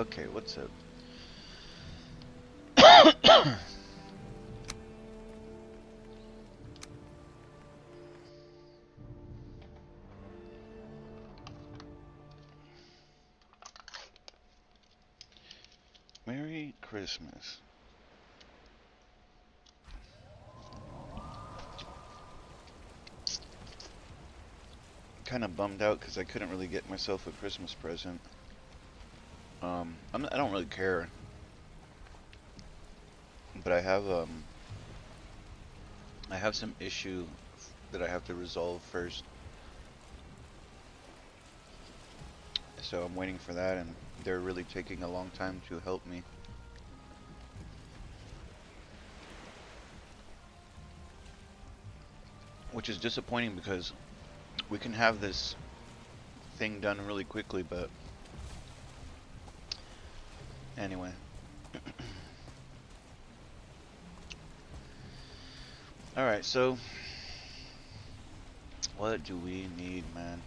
Okay, what's up? Merry Christmas. Kind of bummed out because I couldn't really get myself a Christmas present. I don't really care, but I have some issue that I have to resolve first. So I'm waiting for that, and they're really taking a long time to help me. Which is disappointing because we can have this thing done really quickly, but anyway. Alright, so what do we need, man?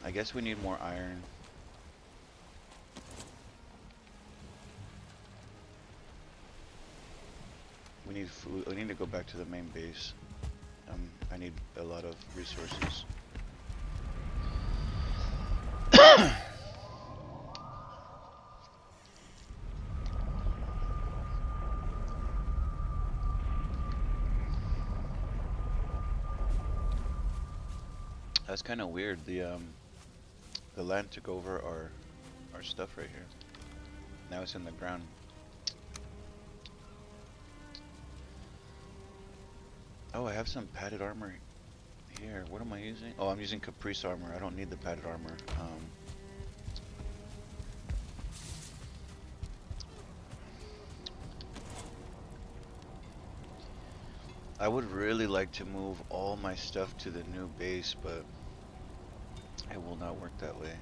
I guess we need more iron. We need food. We need to go back to the main base. I need a lot of resources. That's kind of weird. The land took over our stuff right here. Now it's in the ground. Oh, I have some padded armor here. What am I using? Oh, I'm using Caprice armor. I don't need the padded armor. I would really like to move all my stuff to the new base, but it will not work that way.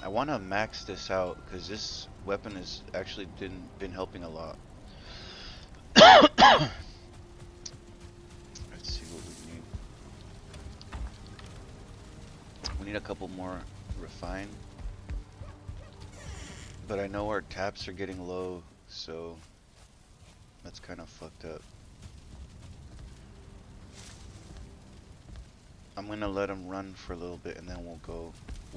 I want to max this out because this weapon has actually been helping a lot. Let's see what we need. We need a couple more refine, but I know our taps are getting low, so that's kind of fucked up. I'm gonna let them run for a little bit and then we'll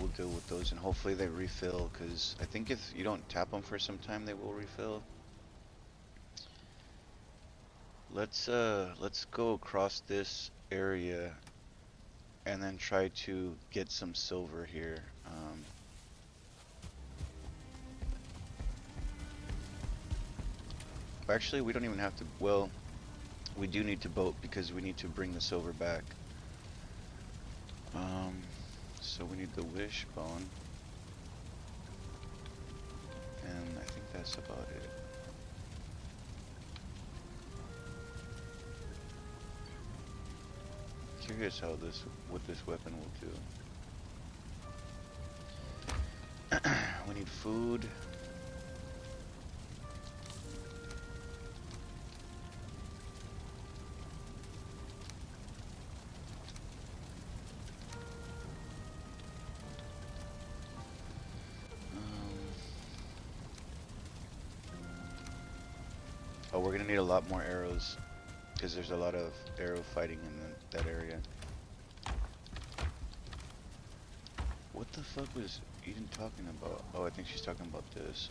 deal with those, and hopefully they refill, because I think if you don't tap them for some time they will refill. Let's go across this area and then try to get some silver here. Actually, we don't even have to, well, we do need to boat because we need to bring the silver back. So we need the wishbone, and I think that's about it. Curious how what this weapon will do. We need food. Oh, we're gonna need a lot more arrows because there's a lot of arrow fighting in that area. What the fuck was Eden talking about? Oh, I think she's talking about this.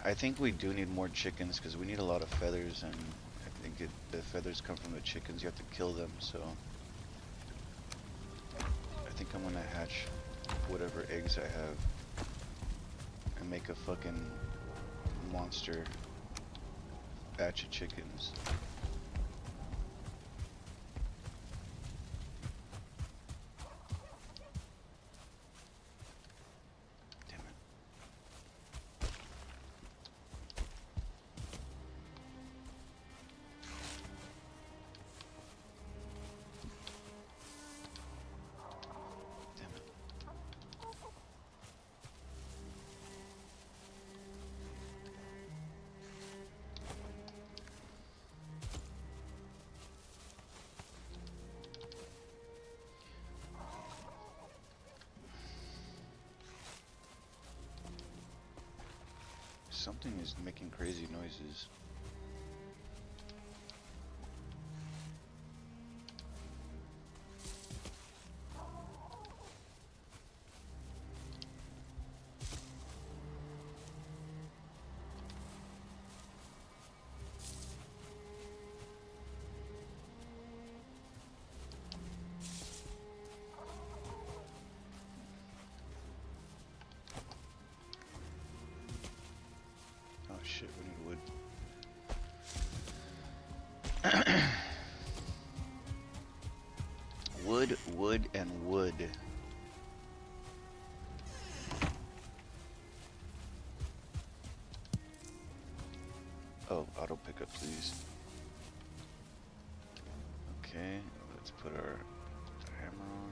I think we do need more chickens because we need a lot of feathers, and I think the feathers come from the chickens. You have to kill them, so I think I'm gonna hatch whatever eggs I have and make a fucking monster batch of chickens. Damn it. Something is making crazy noises. Oh shit, we need wood. Wood, wood, and wood. Oh, auto pickup, please. Okay, let's put our hammer on.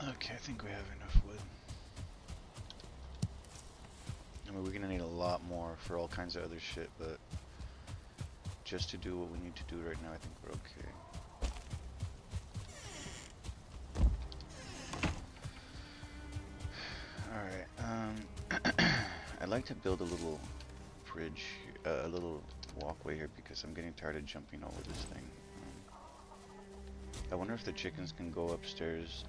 Okay, I think we have enough wood. I mean, we're gonna need a lot more for all kinds of other shit, but just to do what we need to do right now, I think we're okay. Alright, I'd like to build a little bridge, a little walkway here because I'm getting tired of jumping over this thing. I wonder if the chickens can go upstairs.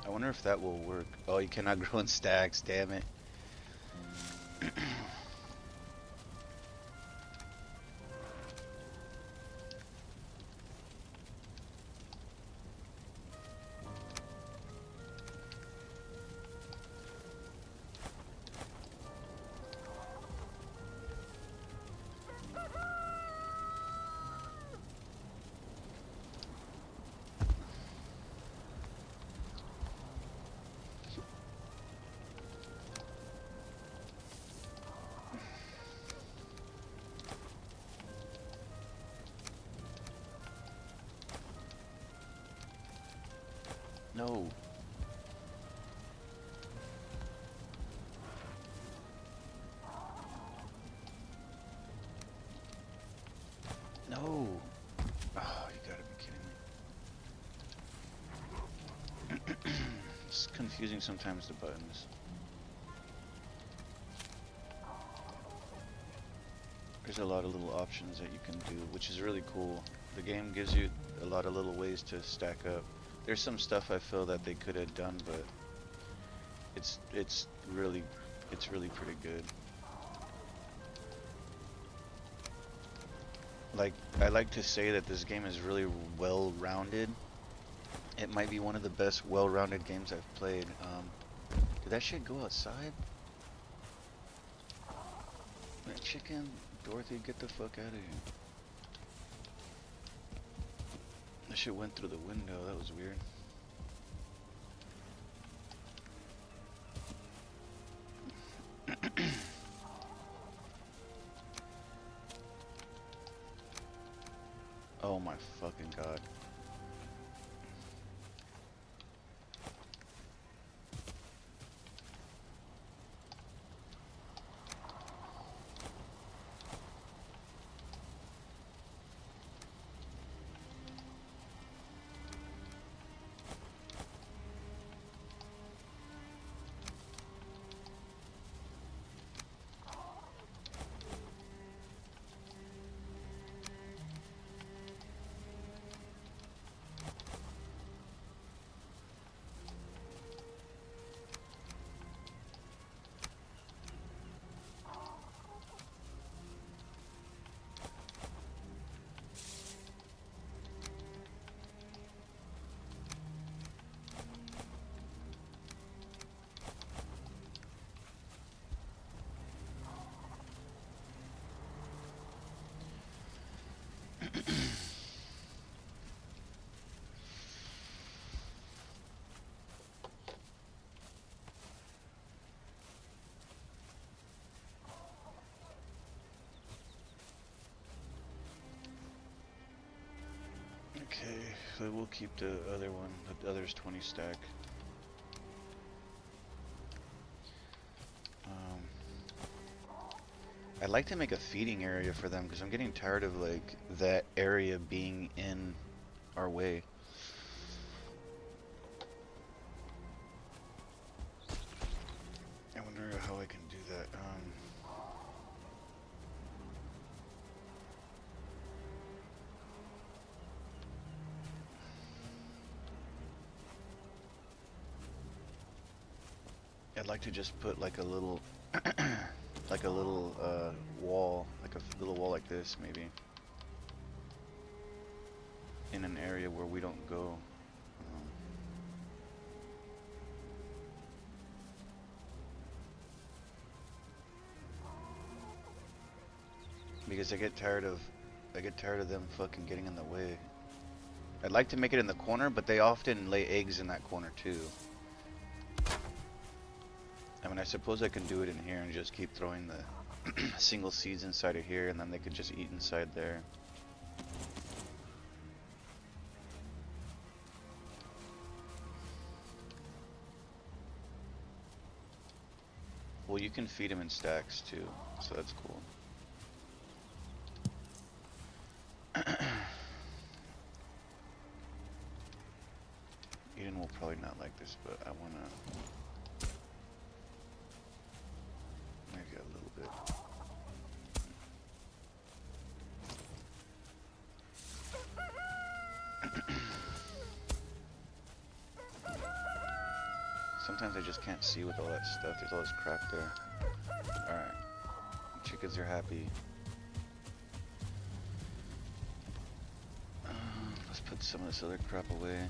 I wonder if that will work. Oh, you cannot grow in stacks, damn it. No. No. Oh, you gotta be kidding me. It's confusing sometimes, the buttons. There's a lot of little options that you can do, which is really cool. The game gives you a lot of little ways to stack up. There's some stuff I feel that they could have done, but it's really pretty good. Like, I like to say that this game is really well-rounded. It might be one of the best well-rounded games I've played. Did that shit go outside? That chicken, Dorothy, get the fuck out of here. That shit went through the window, that was weird. Oh my fucking god. Okay, so we'll keep the other one, the other's 20 stack. I'd like to make a feeding area for them because I'm getting tired of like that area being in our way. I wonder how I can do that. I'd like to just put like a little like a little wall, like a little wall like this maybe, in an area where we don't go. Because I get tired of them fucking getting in the way. I'd like to make it in the corner, but they often lay eggs in that corner too. I mean, I suppose I can do it in here and just keep throwing the single seeds inside of here, and then they could just eat inside there. Well, you can feed them in stacks too, so that's cool. Eden will probably not like this, but I wanna maybe a little bit. Sometimes I just can't see with all that stuff. There's all this crap there. Alright. Chickens are happy. Let's put some of this other crap away.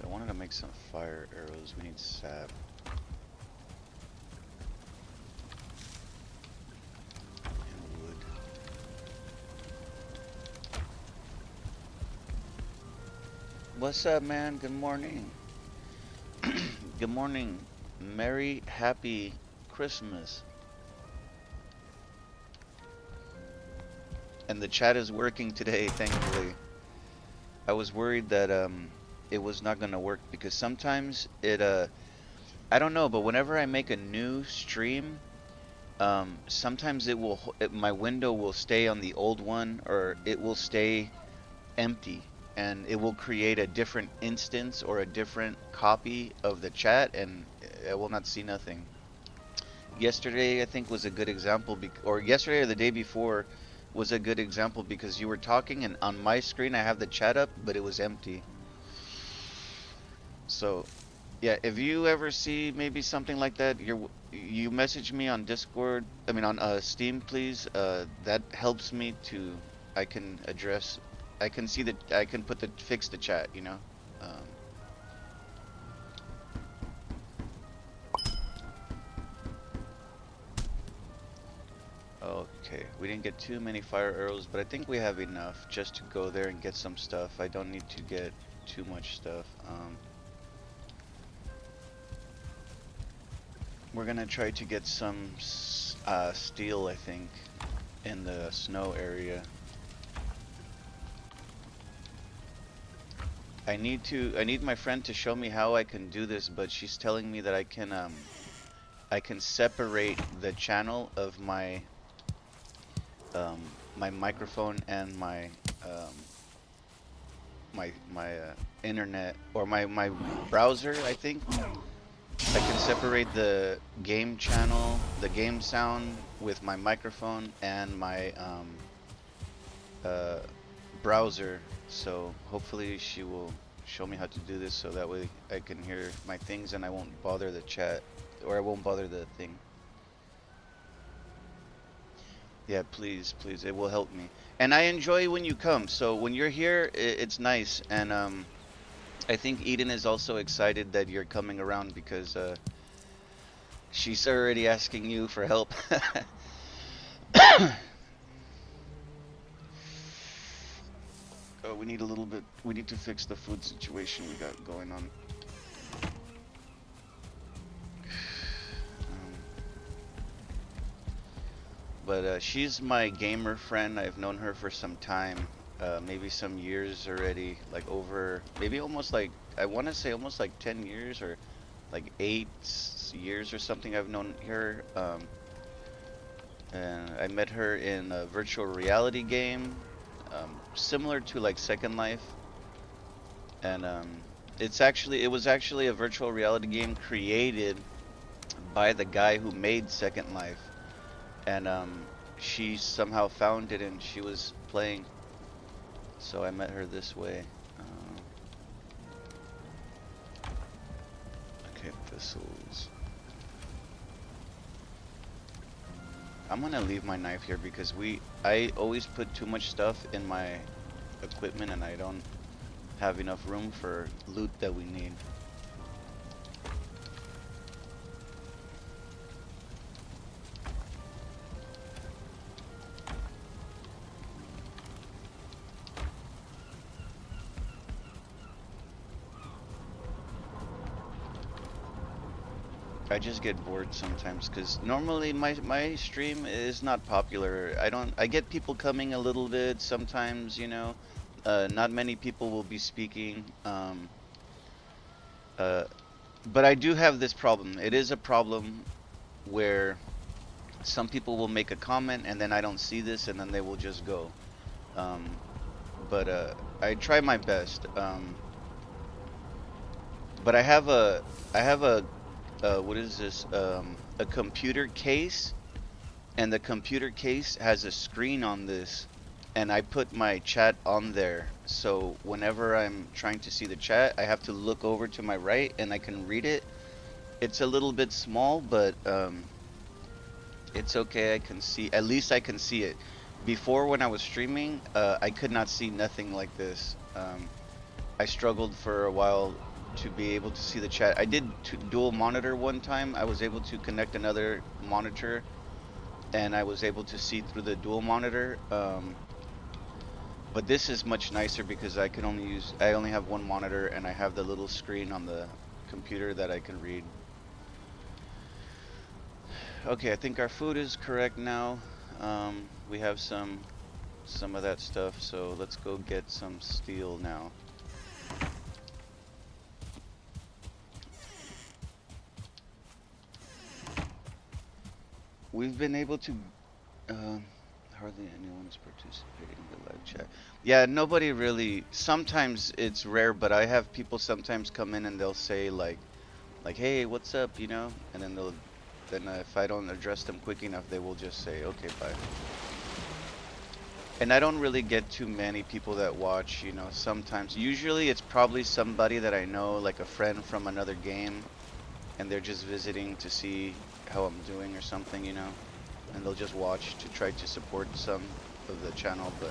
I wanted to make some fire arrows. We need sap and wood. What's up, man? Good morning. Good morning. Merry, happy Christmas. And the chat is working today, thankfully. I was worried that it was not gonna work because sometimes it I don't know, but whenever I make a new stream, sometimes my window will stay on the old one, or it will stay empty, and it will create a different instance or a different copy of the chat, and I will not see nothing. Yesterday, I think, was a good example, or yesterday or the day before was a good example because you were talking, and on my screen I have the chat up, but it was empty. So, yeah, if you ever see maybe something like that, you message me on Discord. I mean on Steam, please. That helps me to I can address. I can see that I can fix the chat. You know. Um, okay, we didn't get too many fire arrows, but I think we have enough just to go there and get some stuff. I don't need to get too much stuff. We're gonna try to get some steel, I think, in the snow area. I need my friend to show me how I can do this, but she's telling me that I can separate the channel of my my microphone and my internet, or my browser, I think. I can separate the game channel, the game sound, with my microphone and my browser. So hopefully she will show me how to do this, so that way I can hear my things and I won't bother the chat, or I won't bother the thing. Yeah, please, please, it will help me. And I enjoy when you come. So when you're here, it's nice. And I think Eden is also excited that you're coming around because she's already asking you for help. Oh, we need a little bit. We need to fix the food situation we got going on. But she's my gamer friend. I've known her for some time, maybe some years already, like over, maybe almost like, I want to say almost like 10 years, or like 8 years or something I've known her. And I met her in a virtual reality game, similar to like Second Life. And it was actually a virtual reality game created by the guy who made Second Life. And she somehow found it and she was playing, so I met her this way. Okay, thistles. I'm gonna leave my knife here because I always put too much stuff in my equipment and I don't have enough room for loot that we need. I just get bored sometimes because normally my stream is not popular. I get people coming a little bit sometimes, you know. Not many people will be speaking. But I do have this problem. It is a problem where some people will make a comment and then I don't see this and then they will just go. But I try my best. But I have a what is this? A computer case, and the computer case has a screen on this, and I put my chat on there. So whenever I'm trying to see the chat, I have to look over to my right, and I can read it. It's a little bit small, but it's okay. I can see. At least I can see it. Before, when I was streaming, I could not see nothing like this. I struggled for a while to be able to see the chat. I did dual monitor one time. I was able to connect another monitor, and I was able to see through the dual monitor. But this is much nicer because I only have one monitor, and I have the little screen on the computer that I can read. Okay, I think our food is correct now. We have some of that stuff, so let's go get some steel now. We've been able to hardly anyone's participating in the live chat. Yeah, nobody really. Sometimes it's rare, but I have people sometimes come in and they'll say like hey, what's up, you know? And then if I don't address them quick enough, they will just say, okay, bye. And I don't really get too many people that watch, you know. Sometimes, usually it's probably somebody that I know, like a friend from another game, and they're just visiting to see how I'm doing or something, you know. And they'll just watch to try to support some of the channel, but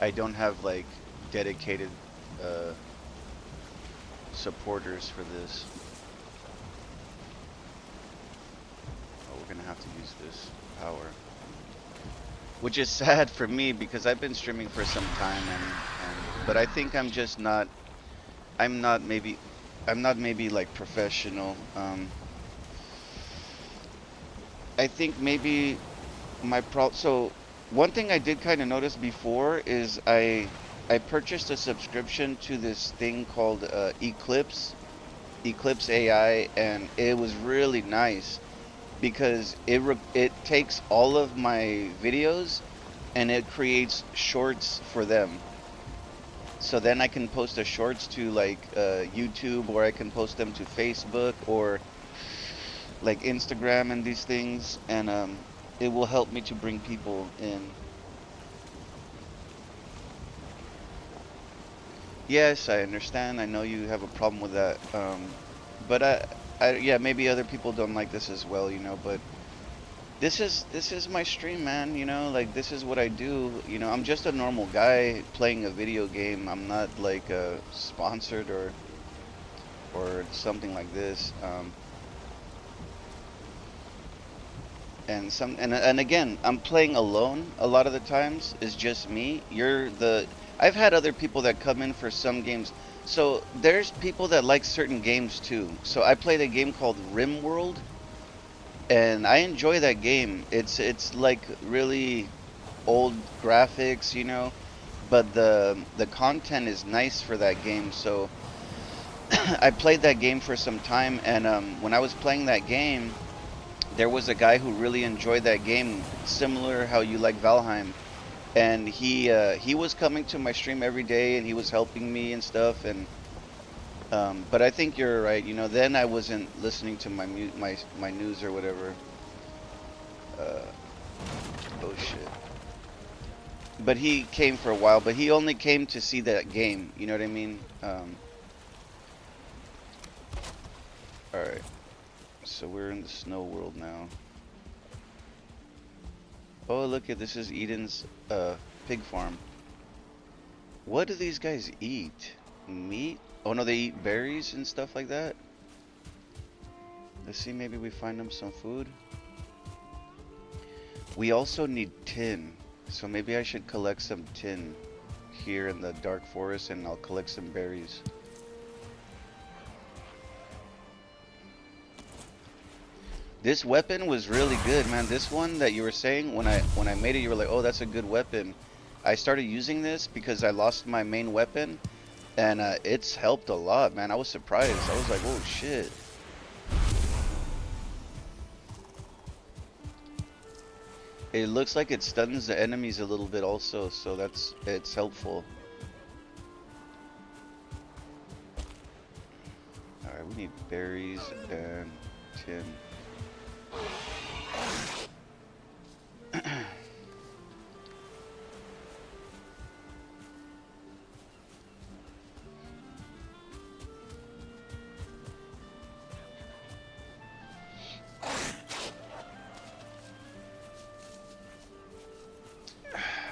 I don't have like dedicated supporters for this. Oh, we're gonna have to use this power, which is sad for me because I've been streaming for some time, but I think I'm just not. I'm not maybe like professional. I think maybe so one thing I did kind of notice before is I purchased a subscription to this thing called Eclipse AI, and it was really nice because it takes all of my videos and it creates shorts for them. So then I can post the shorts to like YouTube, or I can post them to Facebook or like Instagram and these things, and it will help me to bring people in. Yes, I understand. I know you have a problem with that, but yeah, maybe other people don't like this as well, you know. But this is my stream, man. You know, like this is what I do. You know, I'm just a normal guy playing a video game. I'm not like sponsored or something like this. And again, I'm playing alone a lot of the times. It's just me. I've had other people that come in for some games. So there's people that like certain games too. So I played a game called RimWorld, and I enjoy that game. It's like really old graphics, you know, but the content is nice for that game. So I played that game for some time, and when I was playing that game, there was a guy who really enjoyed that game, similar how you like Valheim, and he was coming to my stream every day, and he was helping me and stuff. And but I think you're right. You know, then I wasn't listening to my news or whatever. Oh shit. But he came for a while, but he only came to see that game. You know what I mean? All right. So we're in the snow world now. Oh, look at this is Eden's pig farm. What do these guys eat? Meat? Oh no, they eat berries and stuff like that. Let's see, maybe we find them some food. We also need tin, so maybe I should collect some tin here in the dark forest, and I'll collect some berries. This weapon was really good, man. This one that you were saying, when I made it, you were like, oh, that's a good weapon. I started using this because I lost my main weapon, and it's helped a lot, man. I was surprised. I was like, oh shit. It looks like it stuns the enemies a little bit also, so it's helpful. Alright, we need berries and tin.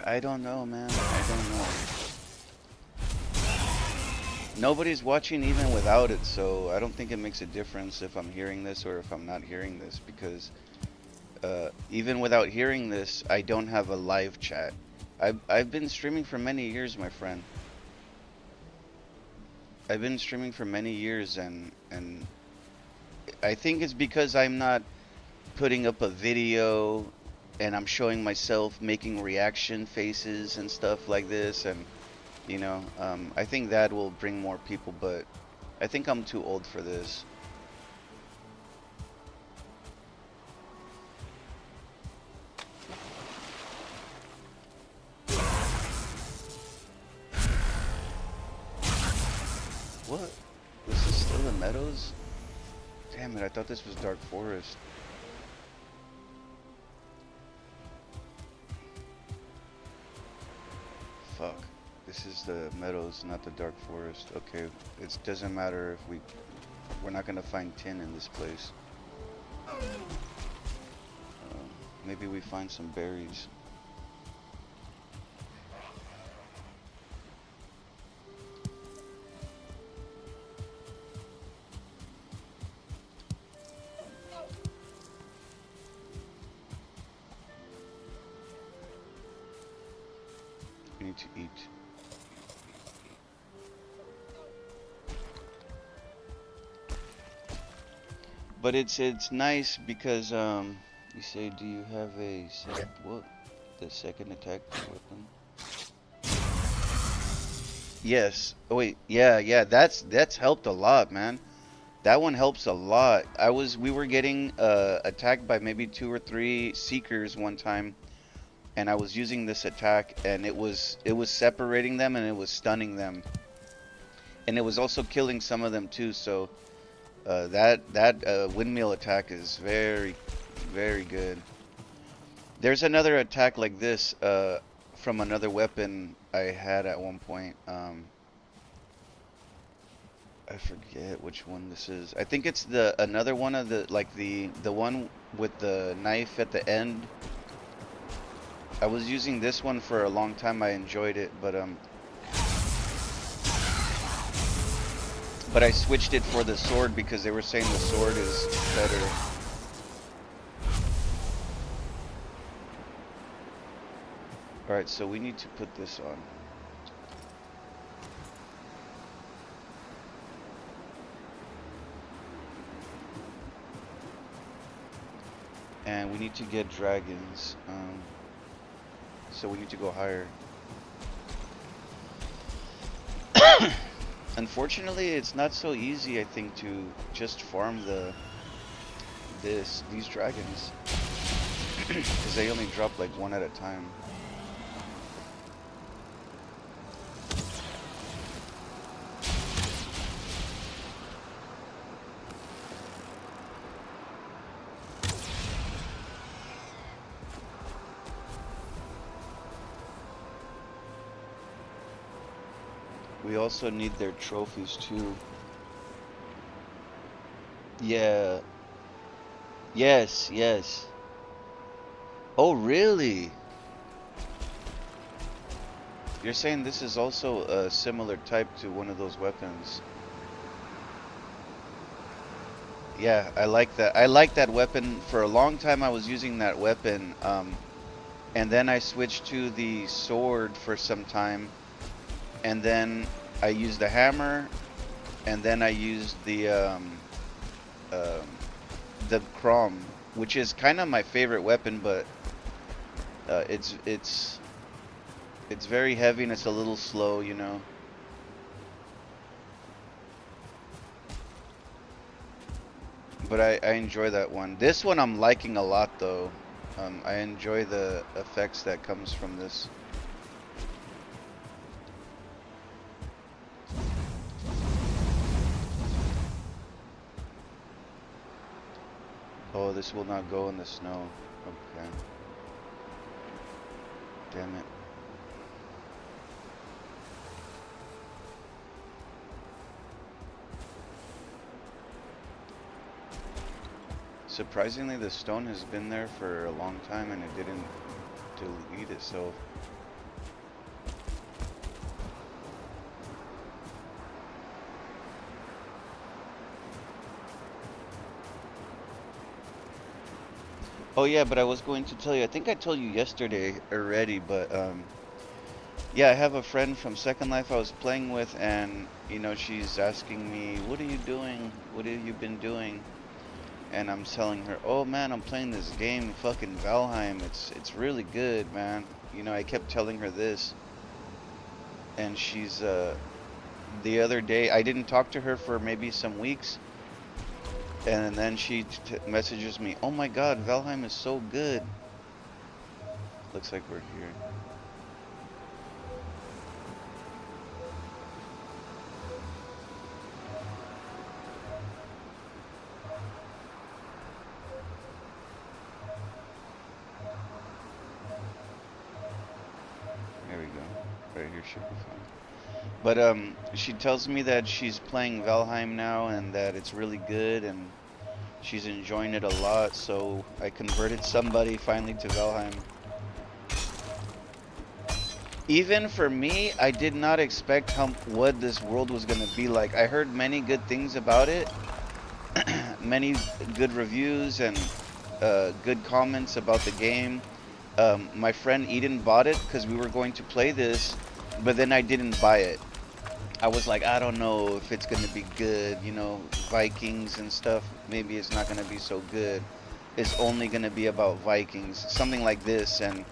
I don't know, man. I don't know. Nobody's watching even without it, so I don't think it makes a difference if I'm hearing this or if I'm not hearing this, because even without hearing this, I don't have a live chat. I've been streaming for many years, my friend. I've been streaming for many years, and I think it's because I'm not putting up a video and I'm showing myself making reaction faces and stuff like this, and you know, I think that will bring more people, but I think I'm too old for this. What? This is still the Meadows? Damn it, I thought this was Dark Forest. Fuck. This is the Meadows, not the Dark Forest. Okay, it doesn't matter if we're not gonna find tin in this place. Maybe we find some berries. We need to eat. But it's nice because you say, do you have a the second attack weapon? Yes. Oh wait, yeah, that's helped a lot, man. That one helps a lot. We were getting attacked by maybe 2 or 3 seekers one time, and I was using this attack, and it was separating them and it was stunning them, and it was also killing some of them too. So that windmill attack is very, very good. There's another attack like this from another weapon I had at one point. I forget which one this is. I think it's another one of the the one with the knife at the end. I was using this one for a long time. I enjoyed it, but I switched it for the sword because they were saying the sword is better. Alright, so we need to put this on. And we need to get dragons. So we need to go higher. Unfortunately, it's not so easy, I think, to just farm these dragons. Because they only drop like one at a time. We also need their trophies too. Yeah. Yes, yes. Oh, really? You're saying this is also a similar type to one of those weapons. Yeah, I like that. I like that weapon. For a long time I was using that weapon, and then I switched to the sword for some time, and then I used the hammer, and then I used the crom, which is kind of my favorite weapon, but it's very heavy and it's a little slow, you know. But I enjoy that one. This one I'm liking a lot though. I enjoy the effects that comes from this. Oh, this will not go in the snow. Okay. Damn it. Surprisingly, the stone has been there for a long time and it didn't delete itself. Oh yeah, but I was going to tell you. I think I told you yesterday already, but yeah, I have a friend from Second Life I was playing with, and she's asking me, "What are you doing? What have you been doing?" And I'm telling her, "Oh man, I'm playing this game, fucking Valheim. It's really good, man." I kept telling her this, and she's the other day I didn't talk to her for maybe some weeks, and then she messages me, "Oh my God, Valheim is so good." Looks like we're here. There we go. Right here should be fine. But she tells me that she's playing Valheim now and that it's really good and she's enjoying it a lot. So I converted somebody finally to Valheim. Even for me, I did not expect what this world was gonna be like. I heard many good things about it, many good reviews and good comments about the game. My friend Eden bought it because we were going to play this, but then I didn't buy it. I was like, I don't know if it's gonna be good. Vikings and stuff. Maybe it's not gonna be so good. It's only gonna be about Vikings, something like this. And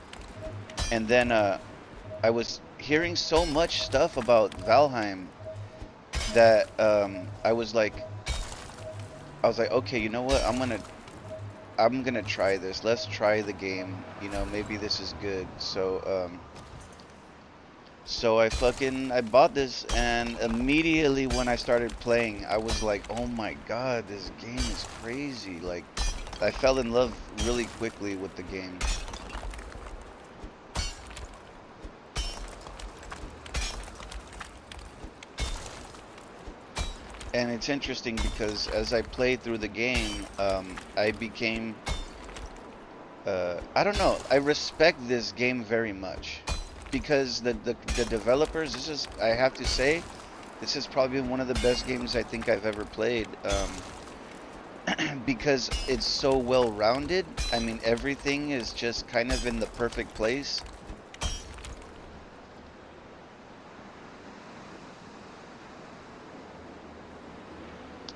then I was hearing so much stuff about Valheim that I was like, okay, you know what? I'm gonna try this. Let's try the game. Maybe this is good. So I bought this, and immediately when I started playing, I was like, oh my God, this game is crazy. Like, I fell in love really quickly with the game. And it's interesting because as I played through the game, I became, I don't know, I respect this game very much because the developers, I have to say, this is probably one of the best games I think I've ever played, because it's so well rounded. I mean, everything is just kind of in the perfect place.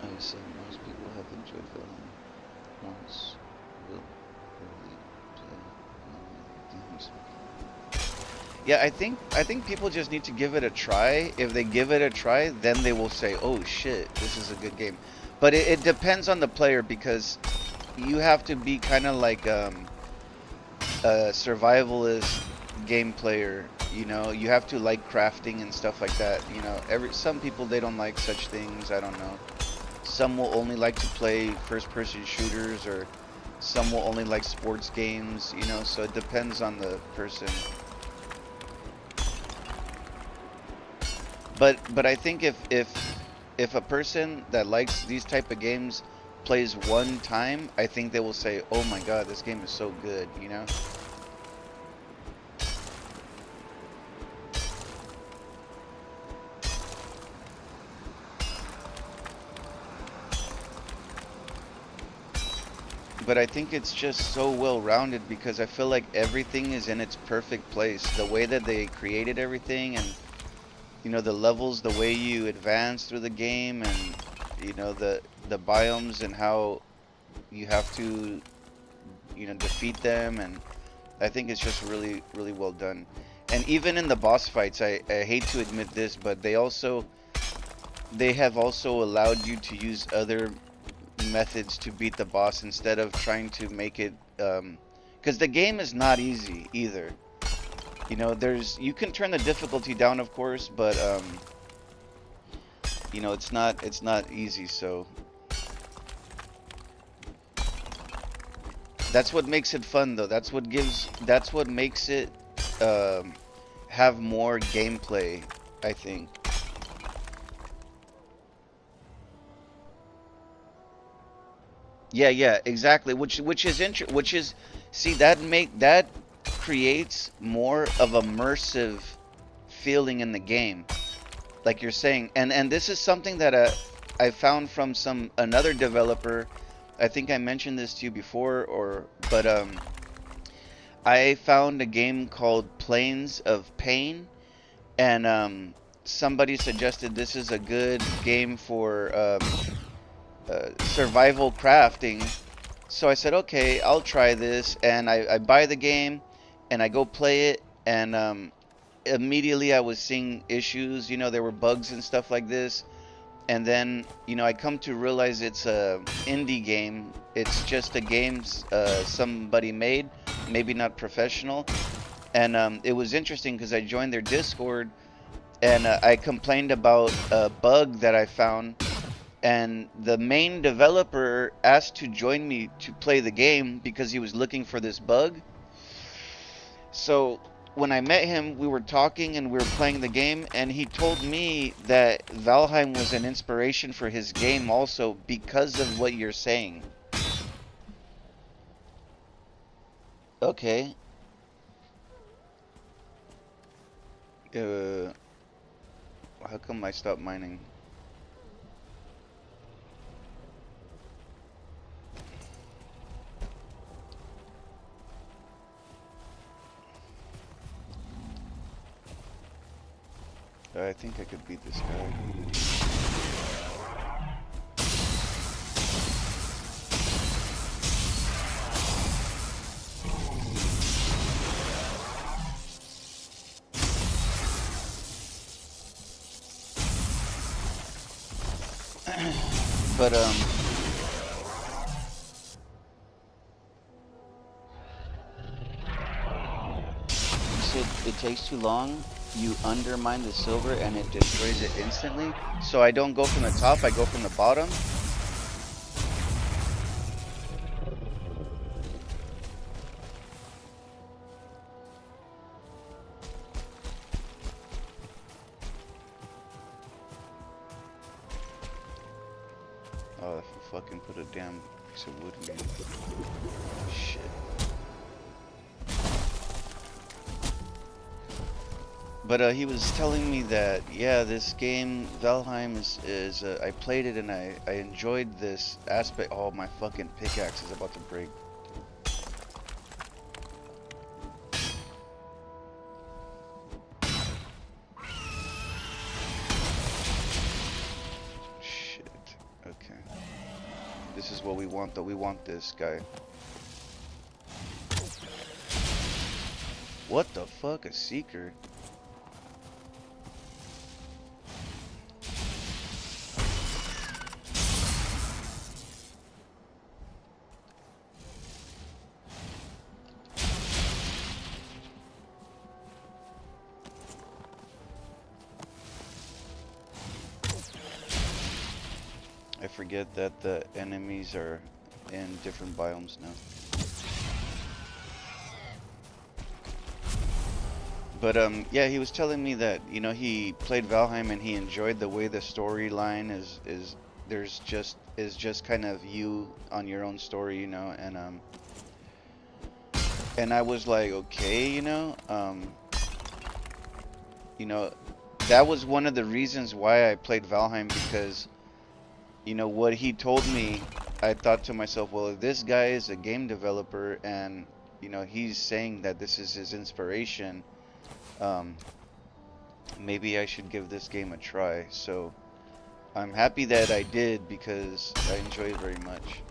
I said most people have enjoyed Valheim once, will really play many games. Yeah, I think people just need to give it a try. If they give it a try, then they will say, "Oh shit, this is a good game." But it depends on the player because you have to be kind of like a survivalist game player. You have to like crafting and stuff like that. Some people they don't like such things. I don't know. Some will only like to play first-person shooters, or some will only like sports games. So it depends on the person. But I think if a person that likes these type of games plays one time, I think they will say, "Oh my God, this game is so good." But I think it's just so well rounded because I feel like everything is in its perfect place. The way that they created everything, and the levels, the way you advance through the game, and the biomes and how you have to defeat them, and I think it's just really really well done. And even in the boss fights, I hate to admit this, but they have also allowed you to use other methods to beat the boss instead of trying to make it, because the game is not easy either. You can turn the difficulty down, of course, but it's not easy. So that's what makes it fun, though. That's what makes it um, have more gameplay, I think. Yeah, yeah, exactly. Which is see, that creates more of immersive feeling in the game, like you're saying. And this is something that I found from another developer I think I mentioned this to you before, but I found a game called Planes of Pain, and somebody suggested this is a good game for survival crafting. So I said, okay, I'll try this, and I buy the game, and I go play it, and immediately I was seeing issues. You know, there were bugs and stuff like this, and then I come to realize it's a indie game. It's just a game somebody made, maybe not professional. And it was interesting because I joined their Discord, and I complained about a bug that I found, and the main developer asked to join me to play the game because he was looking for this bug. So when I met him, we were talking and we were playing the game, and he told me that Valheim was an inspiration for his game also because of what you're saying. Okay. Uh, how come I stopped mining? I think I could beat this guy. But you said it takes too long. You undermine the silver and it destroys it instantly. So I don't go from the top, I go from the bottom. Oh, if I fucking put a damn piece of wood in me. Shit. But he was telling me that, yeah, this game, Valheim, is I played it and I enjoyed this aspect. Oh, my fucking pickaxe is about to break. Shit. Okay. This is what we want, though. We want this guy. What the fuck? A seeker? I forget that the enemies are in different biomes now. But yeah, he was telling me that he played Valheim and he enjoyed the way the storyline is just kind of you on your own story, and I was like, okay, you know, that was one of the reasons why I played Valheim because what he told me, I thought to myself, well, if this guy is a game developer and he's saying that this is his inspiration, maybe I should give this game a try. So I'm happy that I did because I enjoy it very much.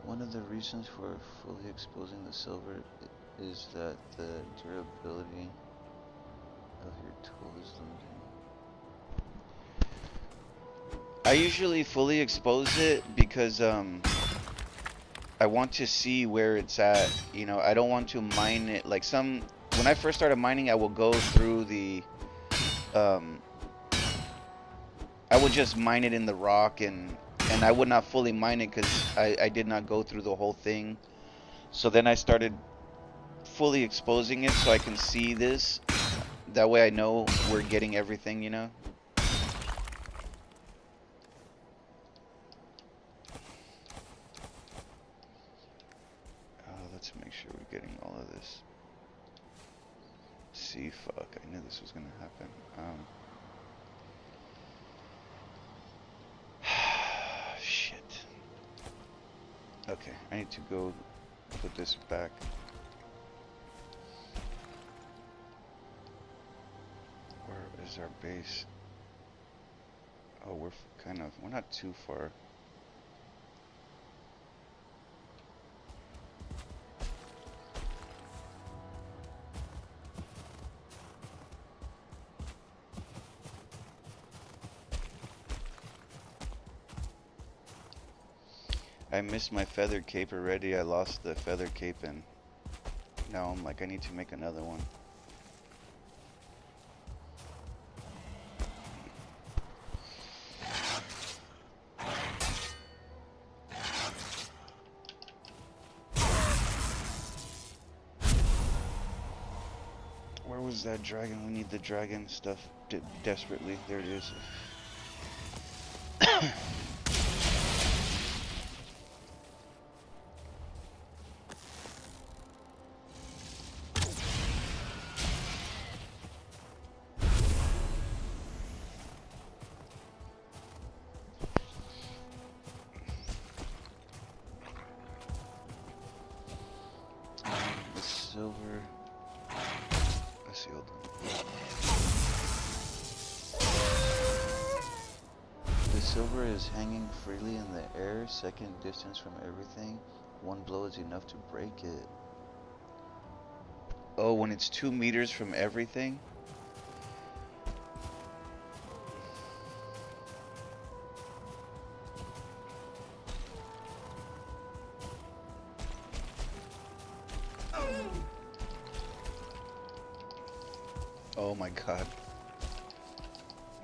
One of the reasons for fully exposing the silver is that the durability of your tool is limited. I usually fully expose it because I want to see where it's at. I don't want to mine it like when I first started mining, I will go through um I would just mine it in the rock, and I would not fully mine it because I did not go through the whole thing. So then I started fully exposing it so I can see this. That way I know we're getting everything. Let's make sure we're getting all of this. Let's see. see. Fuck, I knew this was gonna happen. Shit. Okay, I need to go put this back. Where is our base? Oh, we're not too far. I missed my feather cape already. I lost the feather cape and now I'm like, I need to make another one. Where was that dragon? We need the dragon stuff desperately. There it is. The silver. I see, hold on. The silver is hanging freely in the air, second distance from everything. One blow is enough to break it. Oh, when it's 2 meters from everything? Oh my god.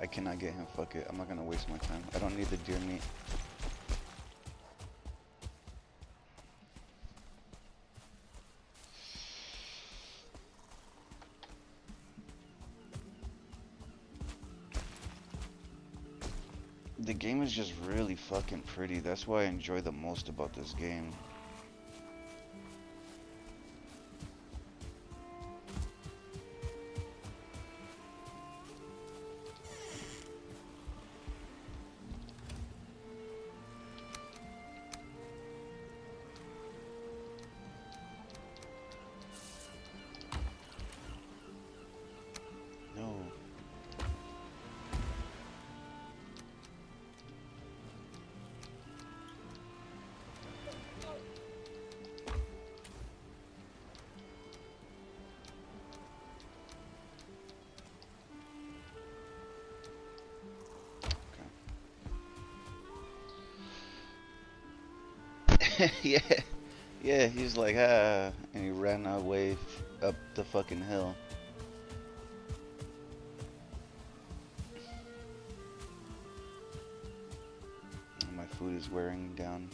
I cannot get him, fuck it. I'm not gonna waste my time. I don't need the deer meat. The game is just really fucking pretty. That's why I enjoy the most about this game. No. Yeah, yeah, he's like, ah, and he ran away up the fucking hill. And my food is wearing down.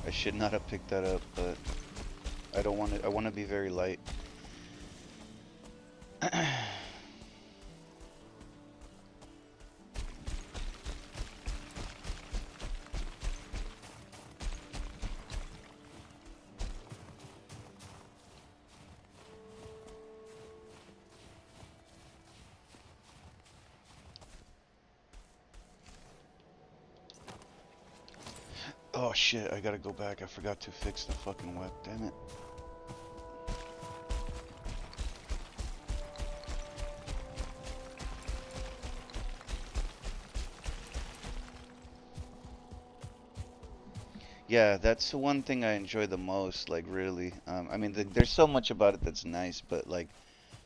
I should not have picked that up, but I don't want it. I want to be very light. Oh shit, I gotta go back. I forgot to fix the fucking web. Damn it. Yeah, that's the one thing I enjoy the most, like really. I mean, there's so much about it that's nice, but like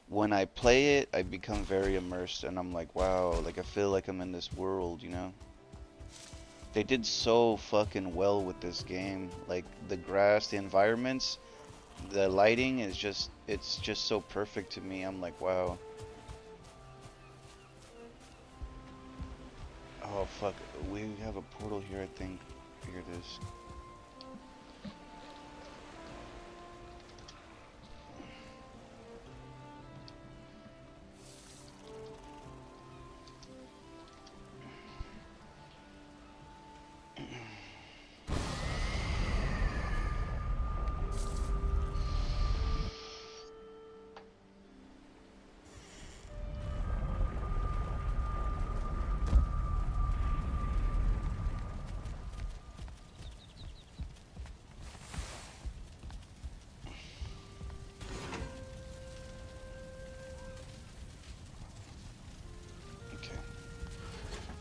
when I play it, I become very immersed and I'm like, wow, like I feel like I'm in this world, you know? They did so fucking well with this game. Like the grass, the environments, the lighting is just, it's just so perfect to me. I'm like, wow. Oh fuck, we have a portal here, I think. Here it is.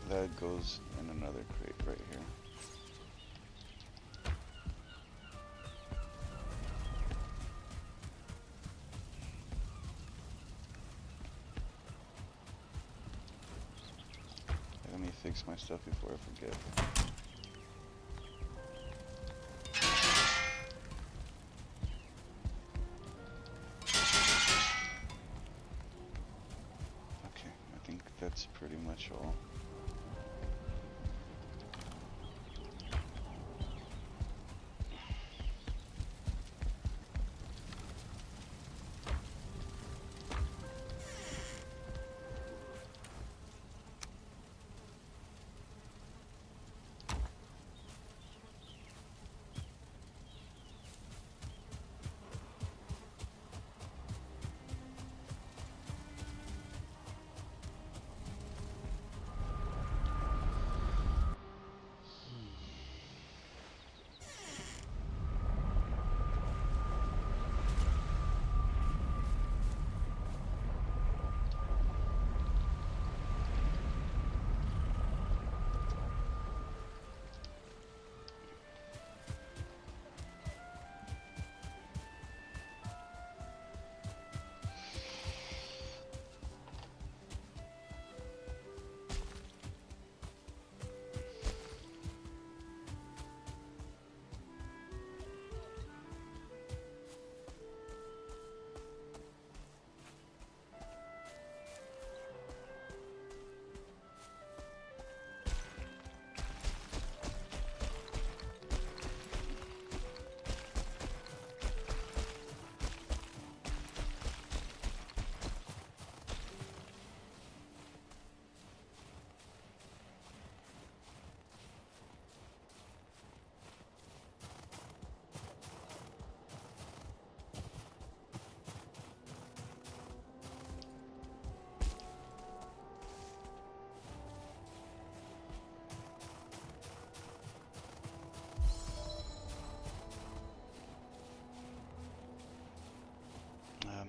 That goes in another crate right here. Let me fix my stuff before I forget. Okay, I think that's pretty much all.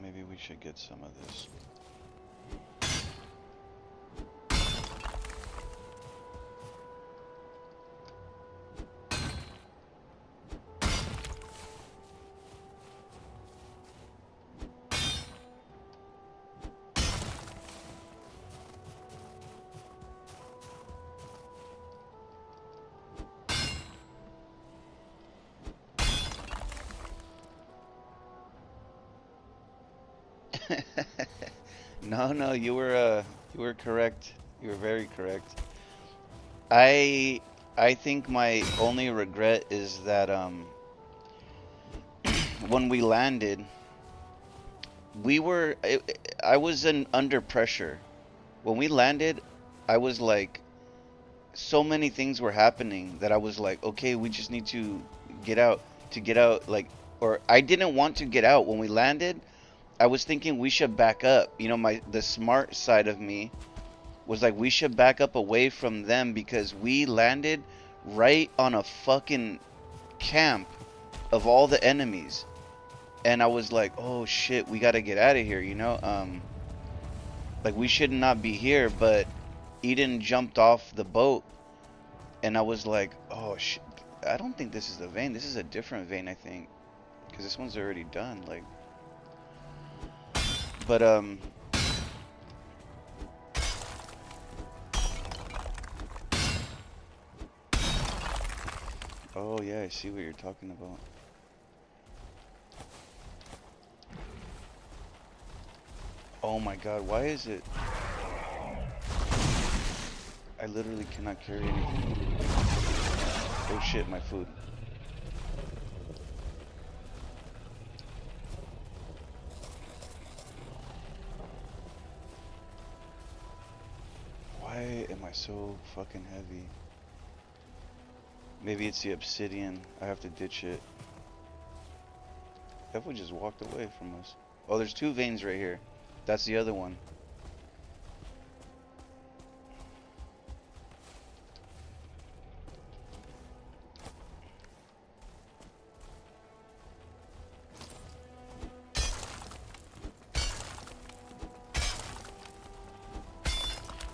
Maybe we should get some of this. No, you were correct. You were very correct. I I think my only regret is that when we landed, I was under pressure. When we landed, I was like, so many things were happening that I was like, okay, we just need to get out, like, or I didn't want to get out when we landed. I was thinking we should back up. You know, the smart side of me was like, we should back up away from them because we landed right on a fucking camp of all the enemies. And I was like, oh shit, we gotta get out of here, you know? Like, we should not be here, but Eden jumped off the boat, and I was like, oh shit, I don't think this is the vein. This is a different vein, I think. Because this one's already done, like. But, oh yeah, I see what you're talking about. Oh my god, why is it? I literally cannot carry anything. Oh shit, my food. Why am I so fucking heavy? Maybe it's the obsidian. I have to ditch it. Devil just walked away from us. Oh, there's 2 veins right here. That's the other one.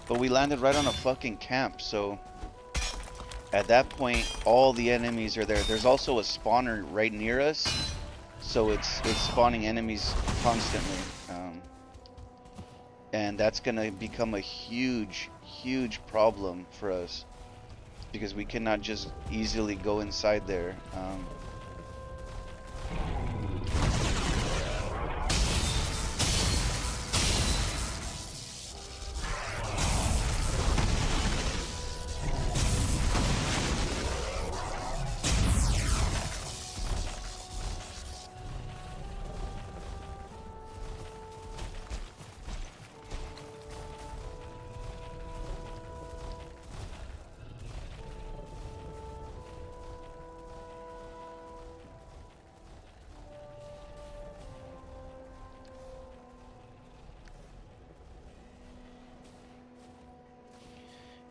But we landed right on a fucking camp, so at that point all the enemies are there. There's also a spawner right near us, so it's spawning enemies constantly. And that's gonna become a huge problem for us because we cannot just easily go inside there.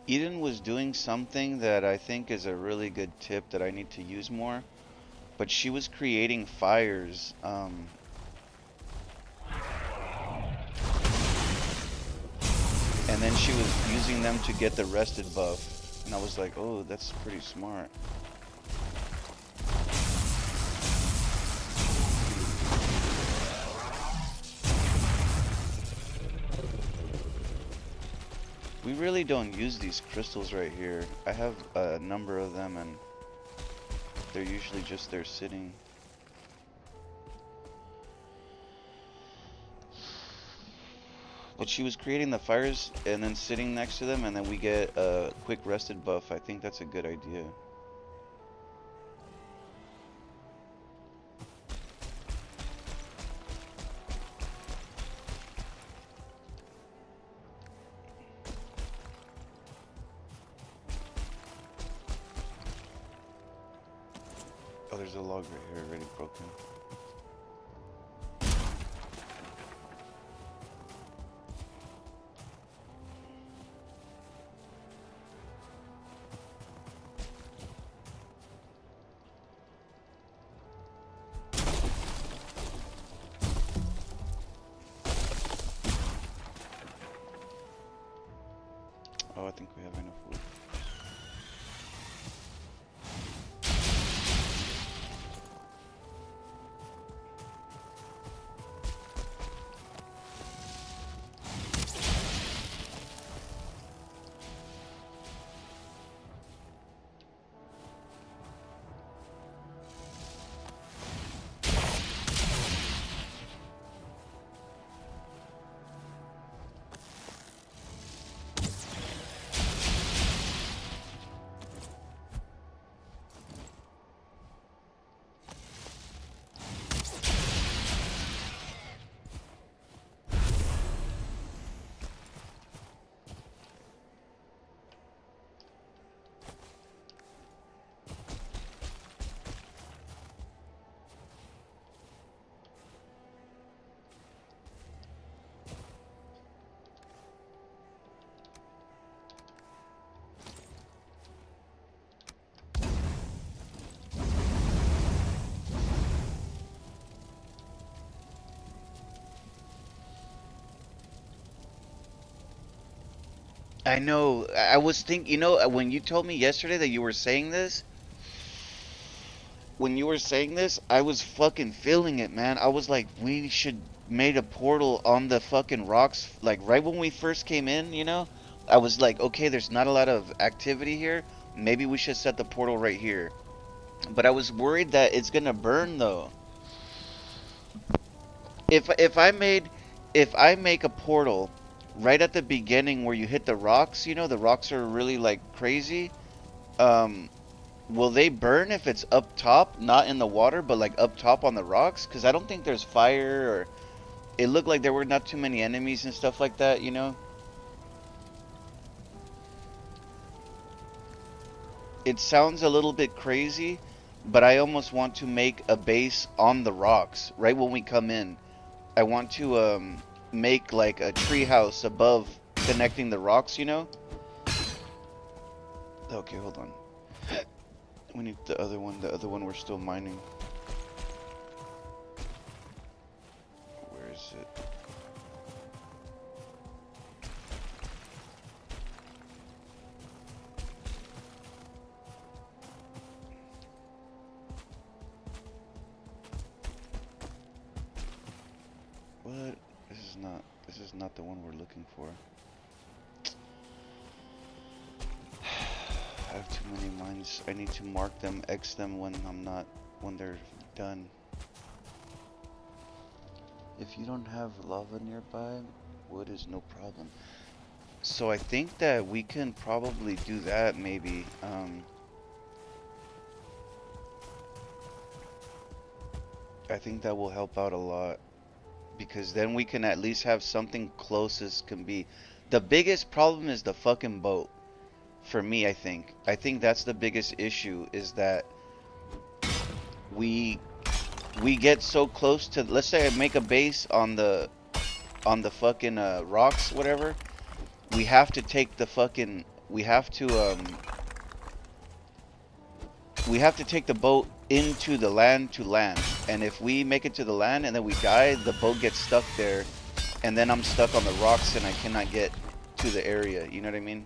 Eden was doing something that I think is a really good tip that I need to use more, but she was creating fires. And then she was using them to get the rested buff. And I was like, oh, that's pretty smart. We really don't use these crystals right here. I have a number of them and they're usually just there sitting. But she was creating the fires and then sitting next to them, and then we get a quick rested buff. I think that's a good idea. Oh, there's a log right here already broken. Oh, I think we have enough wood. I know. I was thinking, when you told me yesterday that you were saying this, I was fucking feeling it, man. I was like, we should made a portal on the fucking rocks, like right when we first came in. I was like, okay, there's not a lot of activity here. Maybe we should set the portal right here. But I was worried that it's gonna burn though. If I make a portal right at the beginning where you hit the rocks, the rocks are really like crazy. Um, Will they burn if it's up top, not in the water, but like up top on the rocks? Because I don't think there's fire, or it looked like there were not too many enemies and stuff like that, you know? It sounds a little bit crazy, but I almost want to make a base on the rocks right when we come in. I want to make like a tree house above connecting the rocks, you know? Okay, hold on. We need the other one. The other one we're still mining. Where is it? What? This is not the one we're looking for. I have too many mines. I need to mark them, X them when they're done. If you don't have lava nearby, wood is no problem. So I think that we can probably do that maybe. I think that will help out a lot, because then we can at least have something close as can be. The biggest problem is the fucking boat. For me, I think. I think that's the biggest issue, is that we get so close to, let's say I make a base on the fucking rocks, whatever. We have to take the fucking we have to take the boat into the land to land. And if we make it to the land and then we die, the boat gets stuck there, and then I'm stuck on the rocks and I cannot get to the area. You know what I mean?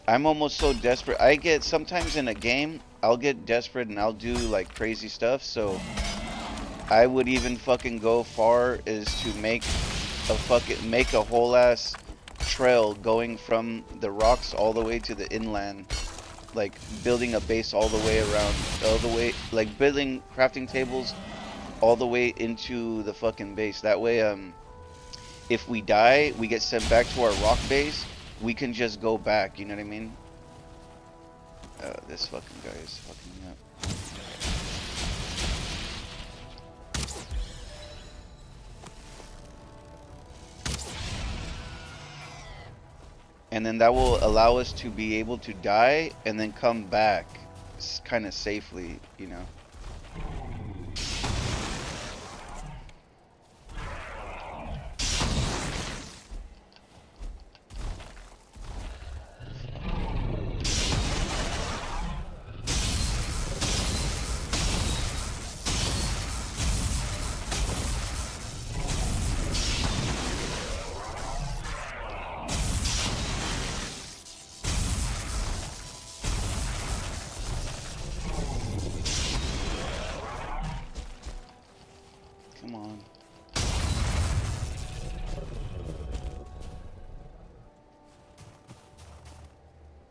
I'm almost so desperate. I get sometimes in a game, I'll get desperate and I'll do like crazy stuff. So I would even fucking go far as to make a whole ass trail going from the rocks all the way to the inland, like building a base all the way around, all the way, like building crafting tables all the way into the fucking base. That way, if we die, we get sent back to our rock base. We can just go back, you know what I mean? This fucking guy is fucking me up. And then that will allow us to be able to die and then come back kind of safely, you know? Come on.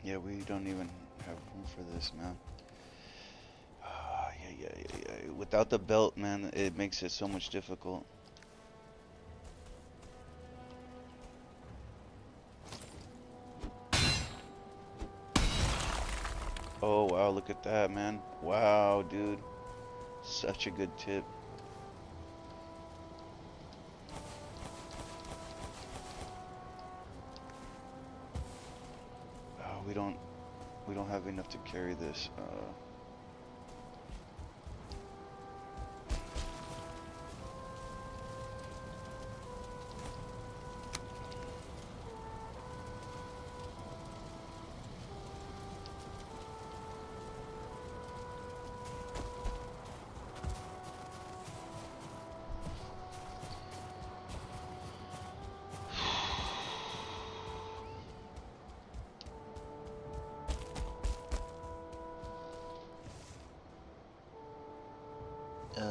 Yeah, we don't even have room for this, man. Yeah. Without the belt, man, it makes it so much difficult. Oh, wow, look at that, man. Wow, dude. Such a good tip. Oh, we don't have enough to carry this.